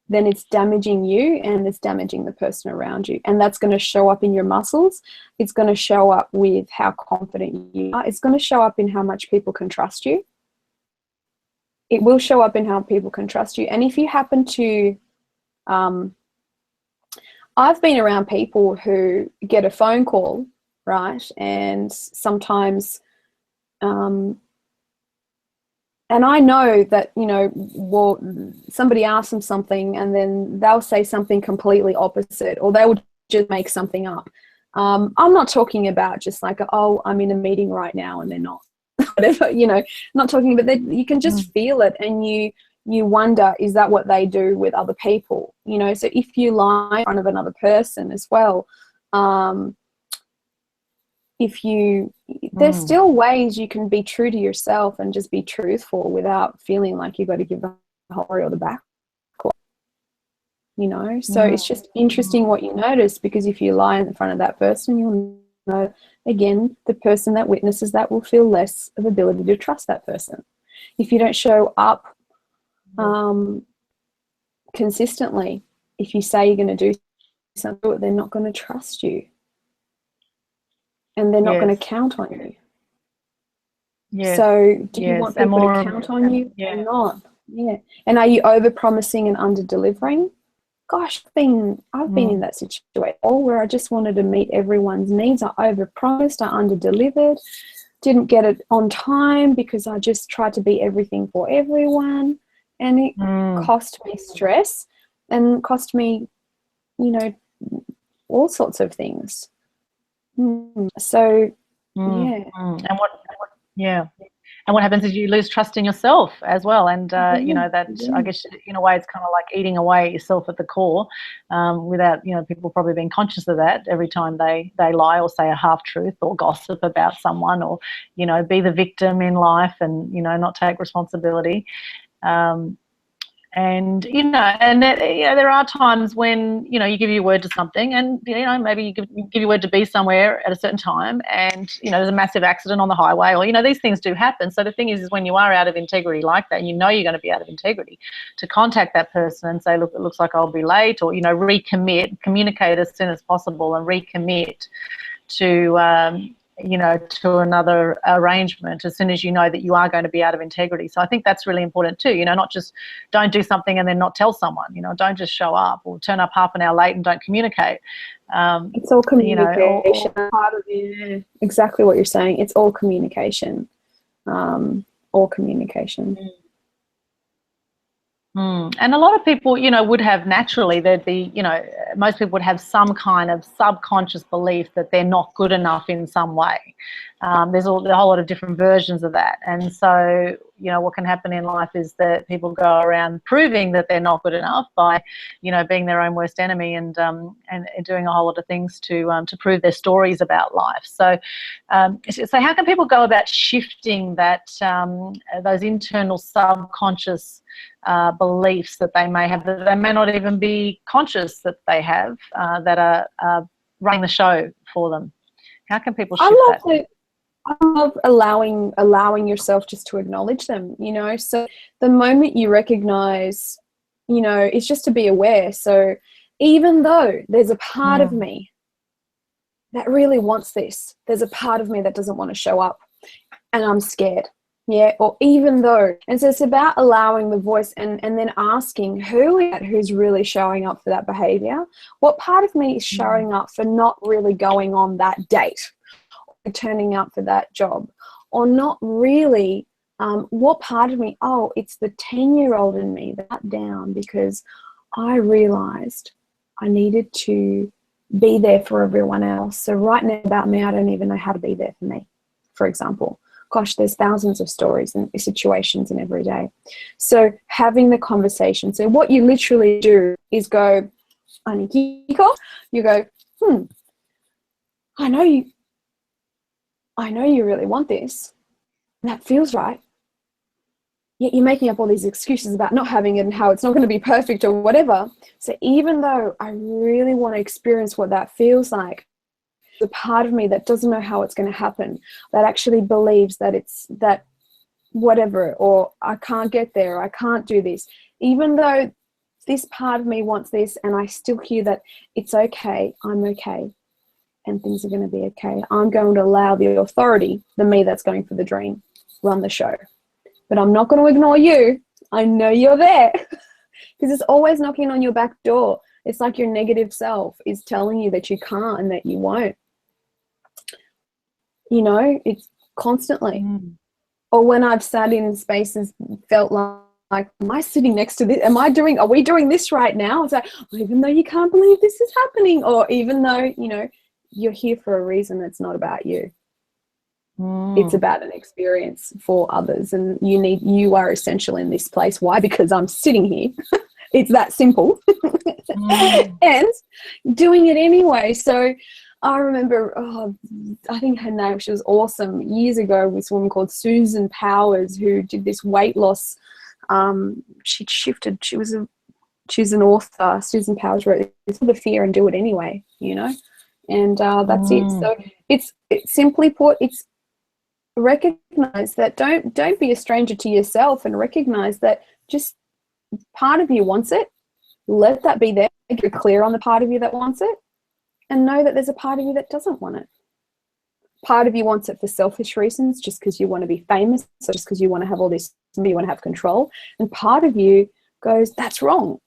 then it's damaging you and it's damaging the person around you. And that's going to show up in your muscles. It's going to show up with how confident you are. It's going to show up in how much people can trust you. It will show up in how people can trust you. And if you happen to, I've been around people who get a phone call, right? And sometimes, and I know that, you know, well, somebody asks them something and then they'll say something completely opposite, or they will just make something up. I'm not talking about just like, oh, I'm in a meeting right now, and they're not. Whatever, you know, not talking about that. You can just feel it, and you wonder, is that what they do with other people? You know, so if you lie in front of another person as well, there's still ways you can be true to yourself and just be truthful without feeling like you've got to give the whole story or the back, you know. So it's just interesting what you notice, because if you lie in front of that person, you'll know, again, the person that witnesses that will feel less of ability to trust that person. If you don't show up consistently, if you say you're going to do something, they're not going to trust you. And they're not going to count on you. So do you want people to count on you or not? Yeah. And are you over-promising and under-delivering? Gosh, I've been in that situation where I just wanted to meet everyone's needs. I over-promised, I under-delivered, didn't get it on time because I just tried to be everything for everyone. And it cost me stress and cost me, you know, all sorts of things. So, and what happens is you lose trust in yourself as well, and you know, that I guess in a way it's kind of like eating away at yourself at the core, without, you know, people probably being conscious of that every time they lie or say a half truth or gossip about someone, or, you know, be the victim in life and, you know, not take responsibility. And, you know, and there are times when, you know, you give your word to something, and, you know, maybe you give your word to be somewhere at a certain time, and, you know, there's a massive accident on the highway, or, you know, these things do happen. So the thing is when you are out of integrity like that, and you know you're going to be out of integrity, to contact that person and say, look, it looks like I'll be late, or, you know, recommit, communicate as soon as possible and recommit to, you know, to another arrangement as soon as you know that you are going to be out of integrity. So I think that's really important too, you know, not just don't do something and then not tell someone, you know, don't just show up or turn up half an hour late and don't communicate. It's all communication. Part of exactly what you're saying. It's all communication. All communication. And a lot of people, you know, would have naturally, there'd be, you know, most people would have some kind of subconscious belief that they're not good enough in some way. There's a whole lot of different versions of that. And so, you know, what can happen in life is that people go around proving that they're not good enough by, you know, being their own worst enemy and doing a whole lot of things to prove their stories about life. So how can people go about shifting that those internal subconscious beliefs that they may have, that they may not even be conscious that they have, that are running the show for them? How can people shift that? I love allowing yourself just to acknowledge them, you know. So the moment you recognize, you know, it's just to be aware. So even though there's a part of me that really wants this, there's a part of me that doesn't want to show up and I'm scared. Yeah, or even though, and so it's about allowing the voice and then asking who's really showing up for that behavior. What part of me is showing up for not really going on that date, or turning up for that job, or not really? What part of me? Oh, it's the 10-year-old in me that down because I realized I needed to be there for everyone else. So right now about me, I don't even know how to be there for me, for example. Gosh, there's thousands of stories and situations in every day. So having the conversation. So what you literally do is go, Anikiko, you go, I know you really want this. That feels right. Yet you're making up all these excuses about not having it and how it's not going to be perfect or whatever. So even though I really want to experience what that feels like, the part of me that doesn't know how it's going to happen, that actually believes that it's that whatever, or I can't get there, or I can't do this, even though this part of me wants this, and I still hear that it's okay, I'm okay, and things are going to be okay. I'm going to allow the authority, the me that's going for the dream, run the show. But I'm not going to ignore you. I know you're there because it's always knocking on your back door. It's like your negative self is telling you that you can't and that you won't. You know, it's constantly. Or when I've sat in spaces, felt like, am I sitting next to this? Are we doing this right now? It's like, even though you can't believe this is happening, or even though, you know, you're here for a reason that's not about you. It's about an experience for others, and you are essential in this place. Why? Because I'm sitting here. It's that simple. And doing it anyway. So I remember, I think her name, she was awesome. Years ago, this woman called Susan Powers, who did this weight loss. She'd shifted. She's an author. Susan Powers wrote this, the fear and do it anyway, you know, and that's it. So it's simply put, it's recognize that don't be a stranger to yourself, and recognize that just part of you wants it. Let that be there. Get clear on the part of you that wants it, and know that there's a part of you that doesn't want it. Part of you wants it for selfish reasons, just because you want to be famous, or just because you want to have all this, you want to have control. And part of you goes, that's wrong.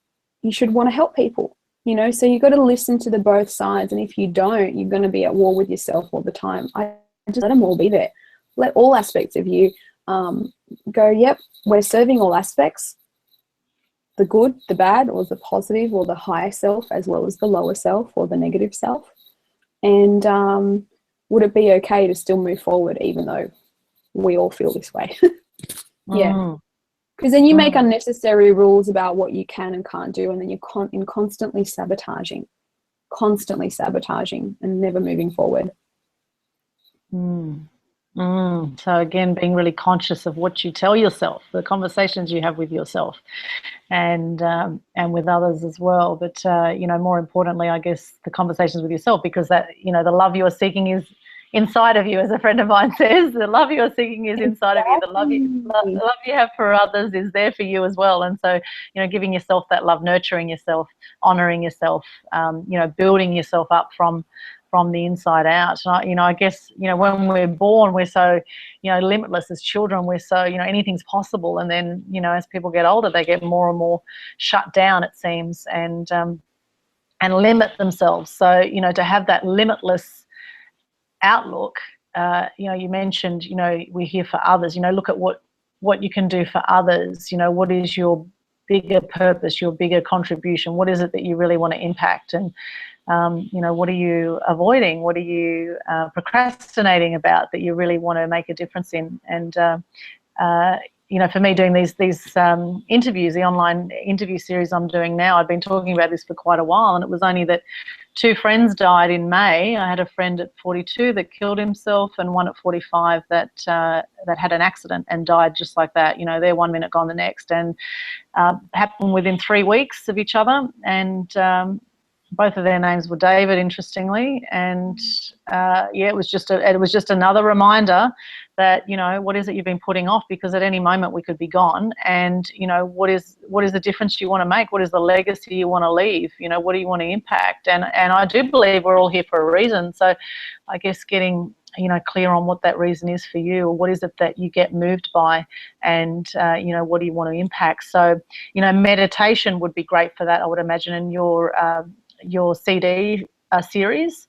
You should want to help people, you know. So you've got to listen to the both sides. And if you don't, you're going to be at war with yourself all the time. I just let them all be there. Let all aspects of you go, yep, we're serving all aspects, the good, the bad, or the positive, or the higher self, as well as the lower self or the negative self. And would it be okay to still move forward even though we all feel this way? Yeah. Because then you make unnecessary rules about what you can and can't do, and then you're constantly sabotaging and never moving forward. So again, being really conscious of what you tell yourself, the conversations you have with yourself, and with others as well. But you know, more importantly, I guess the conversations with yourself, because that, you know, the love you are seeking is inside of you, as a friend of mine says. The love you are seeking is inside of you. The love you have for others is there for you as well. And so, you know, giving yourself that love, nurturing yourself, honoring yourself, you know, building yourself up from the inside out. You know, I guess, you know, when we're born, we're so, you know, limitless as children. We're so, you know, anything's possible. And then, you know, as people get older, they get more and more shut down, it seems, and limit themselves. So, you know, to have that limitless outlook, you know, you mentioned, you know, we're here for others. You know, look at what you can do for others. You know, what is your bigger purpose, your bigger contribution? What is it that you really want to impact? And you know, what are you avoiding? What are you procrastinating about that you really want to make a difference in? And you know, for me, doing these interviews, the online interview series I'm doing now, I've been talking about this for quite a while, and it was only that 2 friends died in May. I had a friend at 42 that killed himself, and one at 45 that had an accident and died just like that. You know, they're 1 minute gone the next, and happened within 3 weeks of each other. And both of their names were David, interestingly. And yeah, it was just another reminder that, you know, what is it you've been putting off? Because at any moment we could be gone. And, you know, what is the difference you want to make? What is the legacy you want to leave? You know, what do you want to impact? And I do believe we're all here for a reason. So I guess getting, you know, clear on what that reason is for you, or what is it that you get moved by, and you know, what do you want to impact? So, you know, meditation would be great for that, I would imagine. And your CD series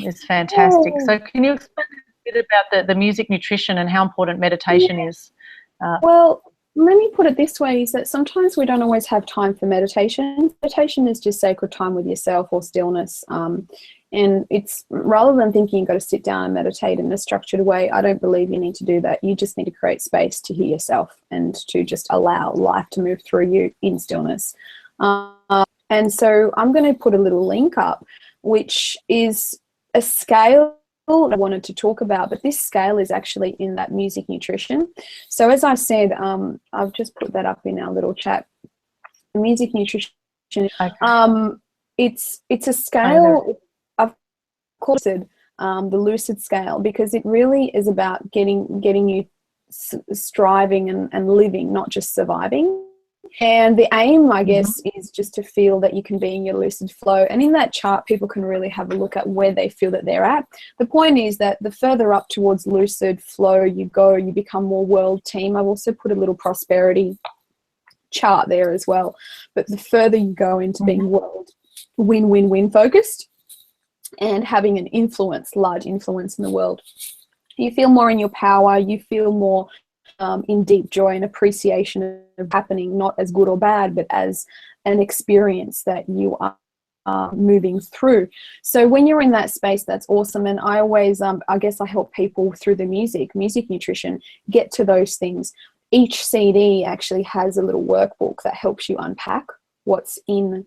is fantastic. So can you explain a bit about the music nutrition and how important meditation is? Well, let me put it this way, is that sometimes we don't always have time for meditation. Meditation is just sacred time with yourself, or stillness. And it's, rather than thinking you've got to sit down and meditate in a structured way, I don't believe you need to do that. You just need to create space to hear yourself and to just allow life to move through you in stillness. And so I'm going to put a little link up, which is a scale I wanted to talk about, but this scale is actually in that music nutrition. So as I said, I've just put that up in our little chat. Music nutrition. Okay. It's a scale. I've called it the lucid scale, because it really is about getting you striving and living, not just surviving. And the aim, I guess, is just to feel that you can be in your lucid flow. And in that chart, people can really have a look at where they feel that they're at. The point is that the further up towards lucid flow you go, you become more world team. I've also put a little prosperity chart there as well. But the further you go into being world win-win-win focused and having an influence, large influence in the world, you feel more in your power, you feel more in deep joy and appreciation of happening, not as good or bad, but as an experience that you are moving through. So when you're in that space, that's awesome. And I always, I guess I help people through the music nutrition, get to those things. Each CD actually has a little workbook that helps you unpack what's in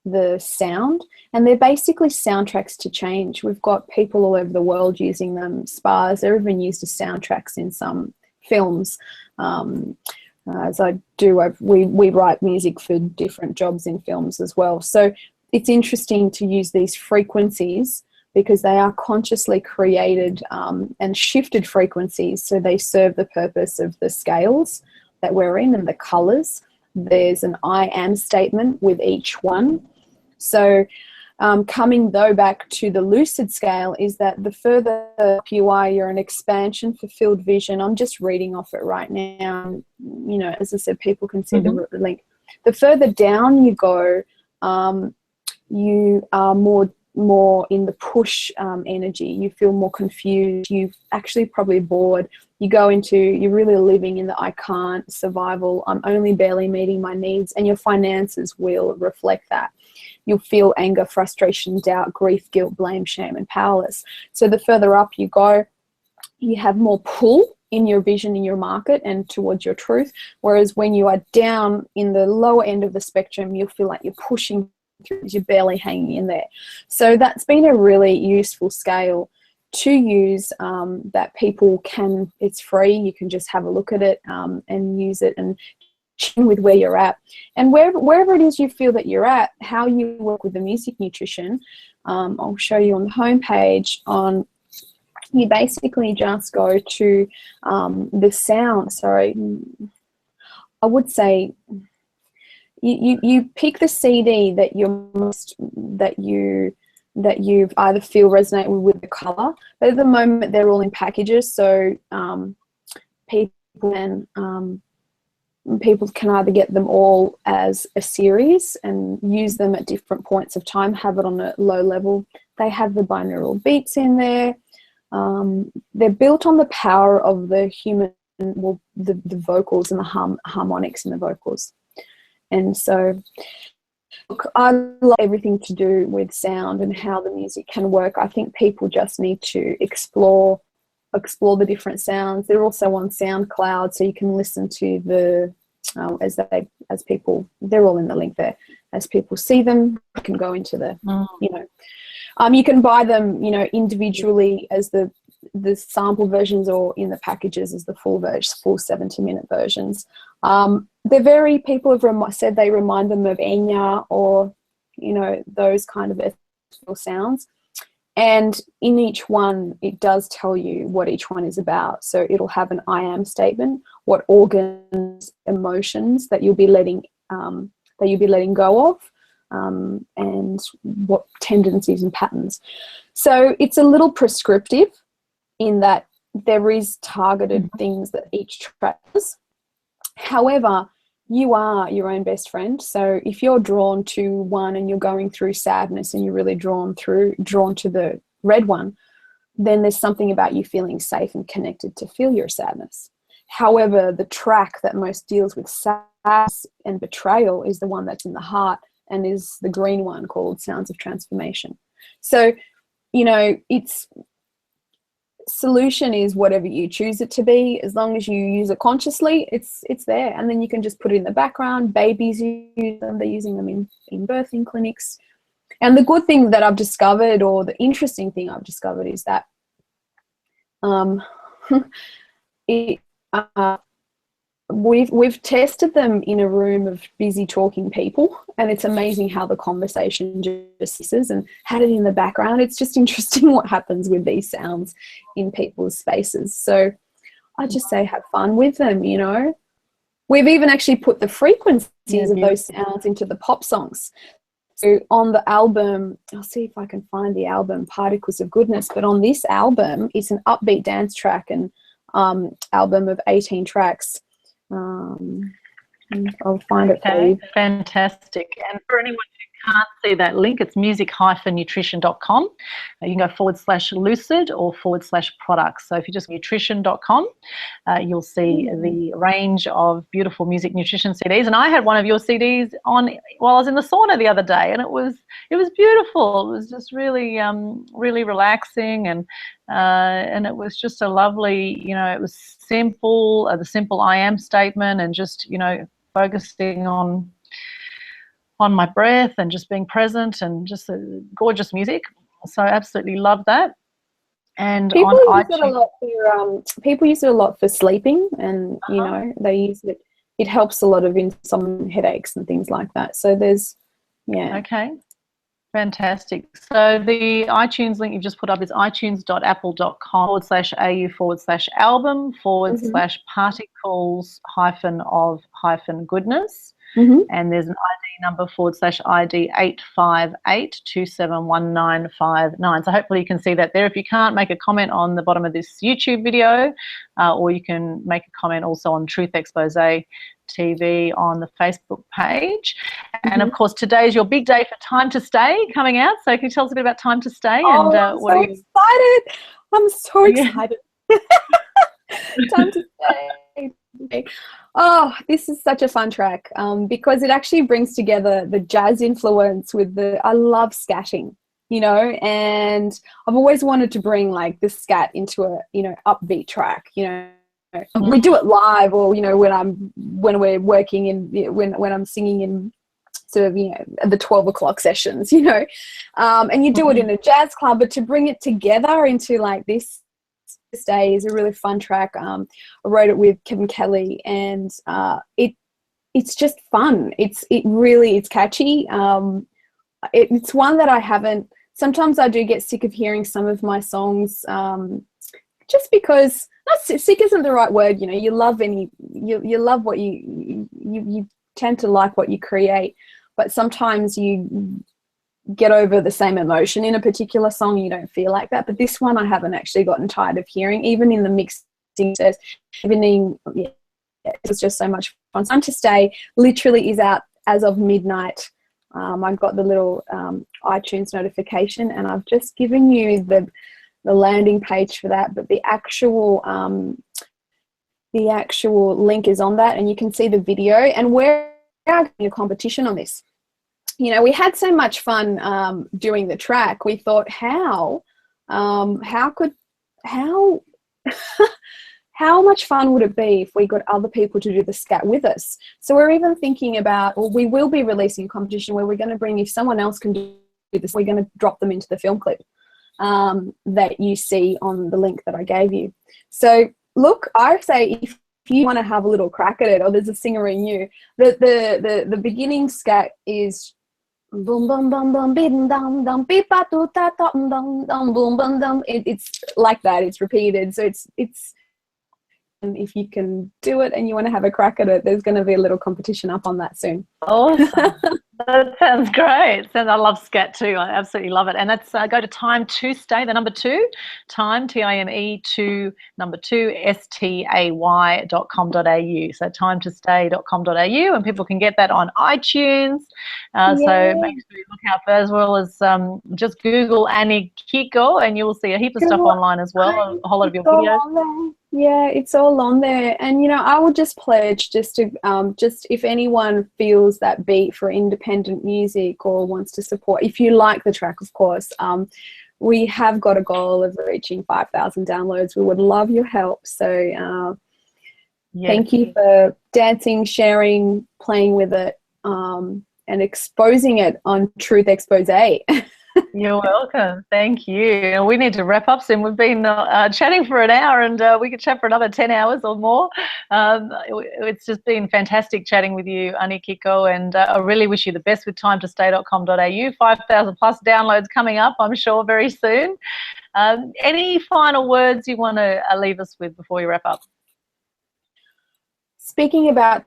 the sound, and they're basically soundtracks to change. We've got people all over the world using them. Spas, they're even used as soundtracks in some films. As I do, we write music for different jobs in films as well. So it's interesting to use these frequencies because they are consciously created and shifted frequencies, so they serve the purpose of the scales that we're in and the colors. There's an I am statement with each one. So coming though back to the lucid scale, is that the further up you are, you're an expansion, fulfilled vision. I'm just reading off it right now. You know, as I said, people can see the link. The further down you go, you are more in the push energy. You feel more confused. You're actually probably bored. You go into, you're really living in the I can't, survival. I'm only barely meeting my needs, and your finances will reflect that. You'll feel anger, frustration, doubt, grief, guilt, blame, shame, and powerless. So the further up you go, you have more pull in your vision, in your market, and towards your truth. Whereas when you are down in the lower end of the spectrum, you'll feel like you're pushing through, you're barely hanging in there. So that's been a really useful scale to use, that people can, it's free, you can just have a look at it and use it and tune with where you're at. And wherever it is you feel that you're at, how you work with the music nutrition, I'll show you on the homepage. You basically just go to the sound, I would say you pick the CD that you've either feel resonate with the color, but at the moment they're all in packages, so people can either get them all as a series and use them at different points of time, have it on a low level. They have the binaural beats in there. They're built on the power of the human, well, the vocals and the harmonics in the vocals. And so look, I love everything to do with sound and how the music can work. I think people just need to explore the different sounds. They're also on SoundCloud, so you can listen to the as people, they're all in the link there. As people see them, you can go into the you can buy them individually as the sample versions, or in the packages as the full 70-minute versions. People have said they remind them of Enya, or those kind of ethereal sounds. And in each one, it does tell you what each one is about. So it'll have an I am statement, what organs, emotions that you'll be letting go of, and what tendencies and patterns. So it's a little prescriptive in that there is targeted things that each track does. However, you are your own best friend. So if you're drawn to one and you're going through sadness and you're really drawn to the red one, then there's something about you feeling safe and connected to feel your sadness. However, the track that most deals with sadness and betrayal is the one that's in the heart, and is the green one called Sounds of Transformation. So, it's solution is whatever you choose it to be. As long as you use it consciously, it's there, and then you can just put it in the background. Babies use them, they're using them in birthing clinics. And the good thing that I've discovered, or the interesting thing I've discovered, is that we've tested them in a room of busy talking people, and it's amazing how the conversation just ceases, and had it in the background. It's just interesting what happens with these sounds in people's spaces. So I just say have fun with them, We've even actually put the frequencies of those sounds into the pop songs. So on the album, I'll see if I can find the album, Particles of Goodness, but on this album, it's an upbeat dance track and album of 18 tracks. I'll find it for you. Fantastic. And for anyone who can't see that link, it's music-nutrition.com. You can go /lucid or /products. So if you just nutrition.com, you'll see the range of beautiful music nutrition CDs. And I had one of your CDs on while I was in the sauna the other day, and it was beautiful. It was just really really relaxing, and it was just a lovely, it was simple, the simple I am statement, and just focusing on my breath and just being present, and just gorgeous music. So absolutely love that. And people use it a lot for sleeping, and they use it. It helps a lot of some headaches and things like that. So there's Okay. Fantastic. So the iTunes link you've just put up is itunes.apple.com/au/album /particles-of-goodness. And there's an ID number /ID 858271959. So hopefully you can see that there. If you can't, make a comment on the bottom of this YouTube video, or you can make a comment also on Truth Xpose TV on the Facebook page. And of course, today's your big day for Time to Stay coming out. So can you tell us a bit about Time to Stay? I'm so excited. I'm so excited. Time to Stay. Oh, this is such a fun track because it actually brings together the jazz influence with I love scatting, and I've always wanted to bring like the scat into a, upbeat track, We do it live, or, when we're working in, when I'm singing in sort of, the 12 o'clock sessions, and you do it in a jazz club, but to bring it together into like this Day is a really fun track. I wrote it with Kevin Kelly, and it's just fun. It's catchy. It's one that I haven't. Sometimes I do get sick of hearing some of my songs, just because sick isn't the right word. You love you love what you tend to like what you create, but sometimes you get over the same emotion in a particular song, you don't feel like that. But this one I haven't actually gotten tired of hearing, even in the mixing test, it's just so much fun. Time to Stay literally is out as of midnight. I got the little iTunes notification, and I've just given you the landing page for that, but the actual link is on that, and you can see the video. And where are doing a competition on this. You know, we had so much fun doing the track. We thought, how much fun would it be if we got other people to do the scat with us? So we're even thinking about, or we will be releasing a competition where we're going to bring, if someone else can do this, we're going to drop them into the film clip that you see on the link that I gave you. So look, I say if you want to have a little crack at it, or there's a singer in you, the beginning scat is boom bum bum bum bim dum dum beep ba do ta dum dum dum boom bum dum. It's like that. It's repeated. So it's and if you can do it and you want to have a crack at it, there's going to be a little competition up on that soon. Awesome. That sounds great. I love scat too. I absolutely love it. And that's go to time to stay, the number 2, time, TIME, to number 2, stay.com.au. So timetostay.com.au, and people can get that on iTunes. So make sure you look out for, as well as just Google Anikiko, and you will see a heap of stuff online as well, a whole lot of your videos. Yeah, it's all on there. And, you know, I would just pledge just to, if anyone feels that beat for independent music or wants to support, if you like the track, of course, we have got a goal of reaching 5,000 downloads. We would love your help. So thank you for dancing, sharing, playing with it, and exposing it on Truth Expose. You're welcome. Thank you. We need to wrap up soon. We've been chatting for an hour, and we could chat for another 10 hours or more. It's just been fantastic chatting with you, Anikiko, and I really wish you the best with timetostay.com.au. 5,000 plus downloads coming up, I'm sure, very soon. Any final words you want to leave us with before we wrap up? Speaking about,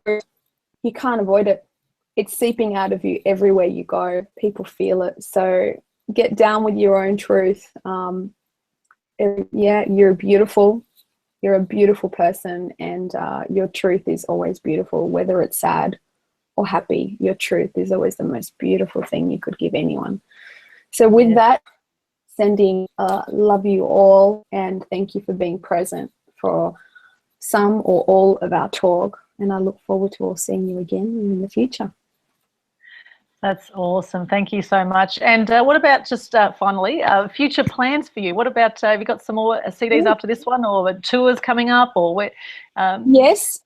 you can't avoid it. It's seeping out of you everywhere you go. People feel it. So get down with your own truth. Yeah, you're beautiful. You're a beautiful person, and your truth is always beautiful, whether it's sad or happy. Your truth is always the most beautiful thing you could give anyone. So with that, sending love you all, and thank you for being present for some or all of our talk. And I look forward to all seeing you again in the future. That's awesome. Thank you so much. And what about just finally, future plans for you? What about, have you got some more CDs after this one, or tours coming up, or where? Yes,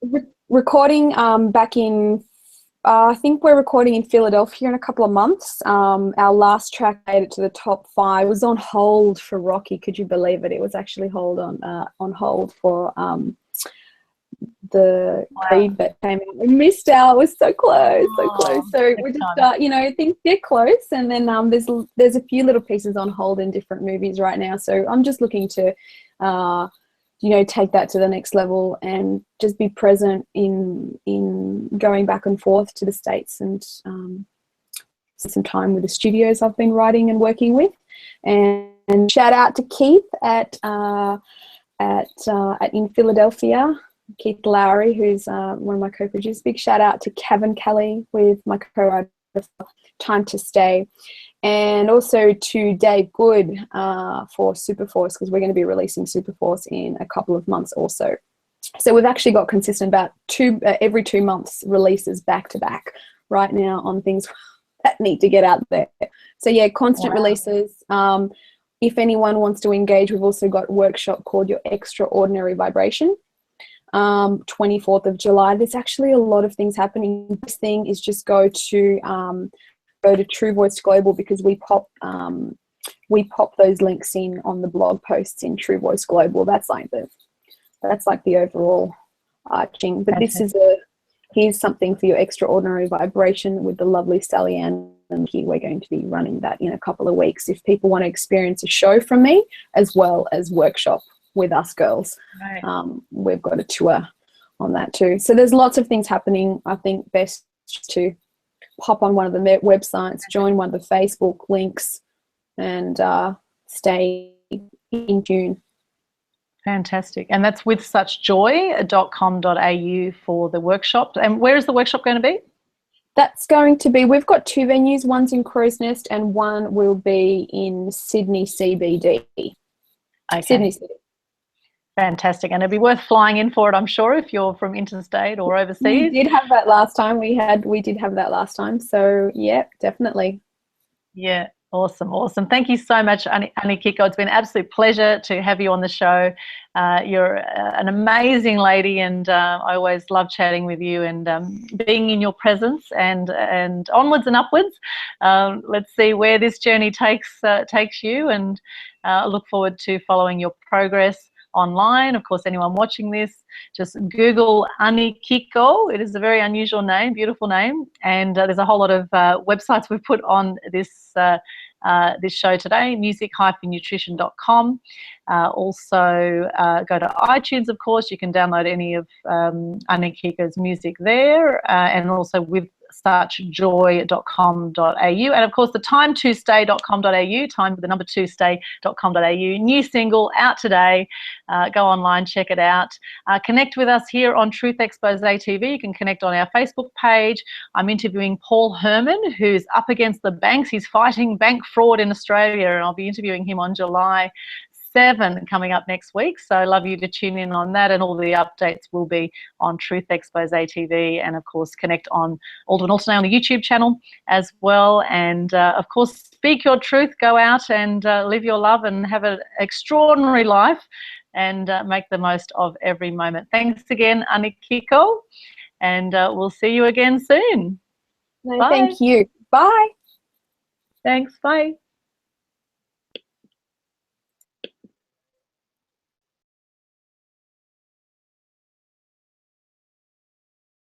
recording back in, I think we're recording in Philadelphia in a couple of months. Our last track made it to the top 5. It was on hold for Rocky. Could you believe it? It was actually on hold for the Creed that came out. We missed out. We're so close, so close. So we just you know, things get close, and then there's a few little pieces on hold in different movies right now. So I'm just looking to you know, take that to the next level and just be present in going back and forth to the States, and some time with the studios I've been writing and working with. And shout out to Keith at in Philadelphia, Keith Lowry, who's one of my co-producers. Big shout out to Kevin Kelly with my co-writer Time to Stay, and also to Dave Good for Superforce, because we're going to be releasing Superforce in a couple of months also. So we've actually got consistent about every 2 months releases back to back right now on things that need to get out there. So yeah, constant releases. If anyone wants to engage, we've also got a workshop called Your Extraordinary Vibration. 24th of July. There's actually a lot of things happening. This thing is just go to True Voice Global, because we pop those links in on the blog posts in True Voice Global. That's like the overall arching. But this is here's something for your extraordinary vibration with the lovely Sally Ann. And we're going to be running that in a couple of weeks. If people want to experience a show from me as well as workshop with us girls, we've got a tour on that too. So there's lots of things happening. I think best to pop on one of the websites, join one of the Facebook links, and stay in tune. Fantastic. And that's with suchjoy.com.au for the workshop. And where is the workshop going to be? That's going to be, we've got 2 venues. One's in Crow's Nest and one will be in Sydney CBD. Okay. Sydney City. Fantastic. And it'd be worth flying in for it, I'm sure, if you're from interstate or overseas. We did have that last time. We did have that last time. So yeah, definitely. Yeah. Awesome. Awesome. Thank you so much, Anikiko. It's been an absolute pleasure to have you on the show. You're an amazing lady, and I always love chatting with you and being in your presence and onwards and upwards. Let's see where this journey takes you, and look forward to following your progress online. Of course, anyone watching this, just Google Anikiko. It is a very unusual name, beautiful name, and there's a whole lot of websites we've put on this this show today, music-nutrition.com. Also, go to iTunes, of course. You can download any of Anikiko's music there, and also with suchjoy.com.au, and of course the time2stay.com.au, time with the number 2stay.com.au. New single out today. Go online, check it out. Connect with us here on Truth Xpose TV. You can connect on our Facebook page. I'm interviewing Paul Herman, who's up against the banks. He's fighting bank fraud in Australia, and I'll be interviewing him on July 7 coming up next week. So I'd love you to tune in on that, and all the updates will be on Truth Xpose TV, and of course connect on Aldwyn Altuney on the YouTube channel as well. And of course, speak your truth, go out and live your love and have an extraordinary life, and make the most of every moment. Thanks again, Anikiko, and we'll see you again soon. No, thank you. Bye. Thanks. Bye.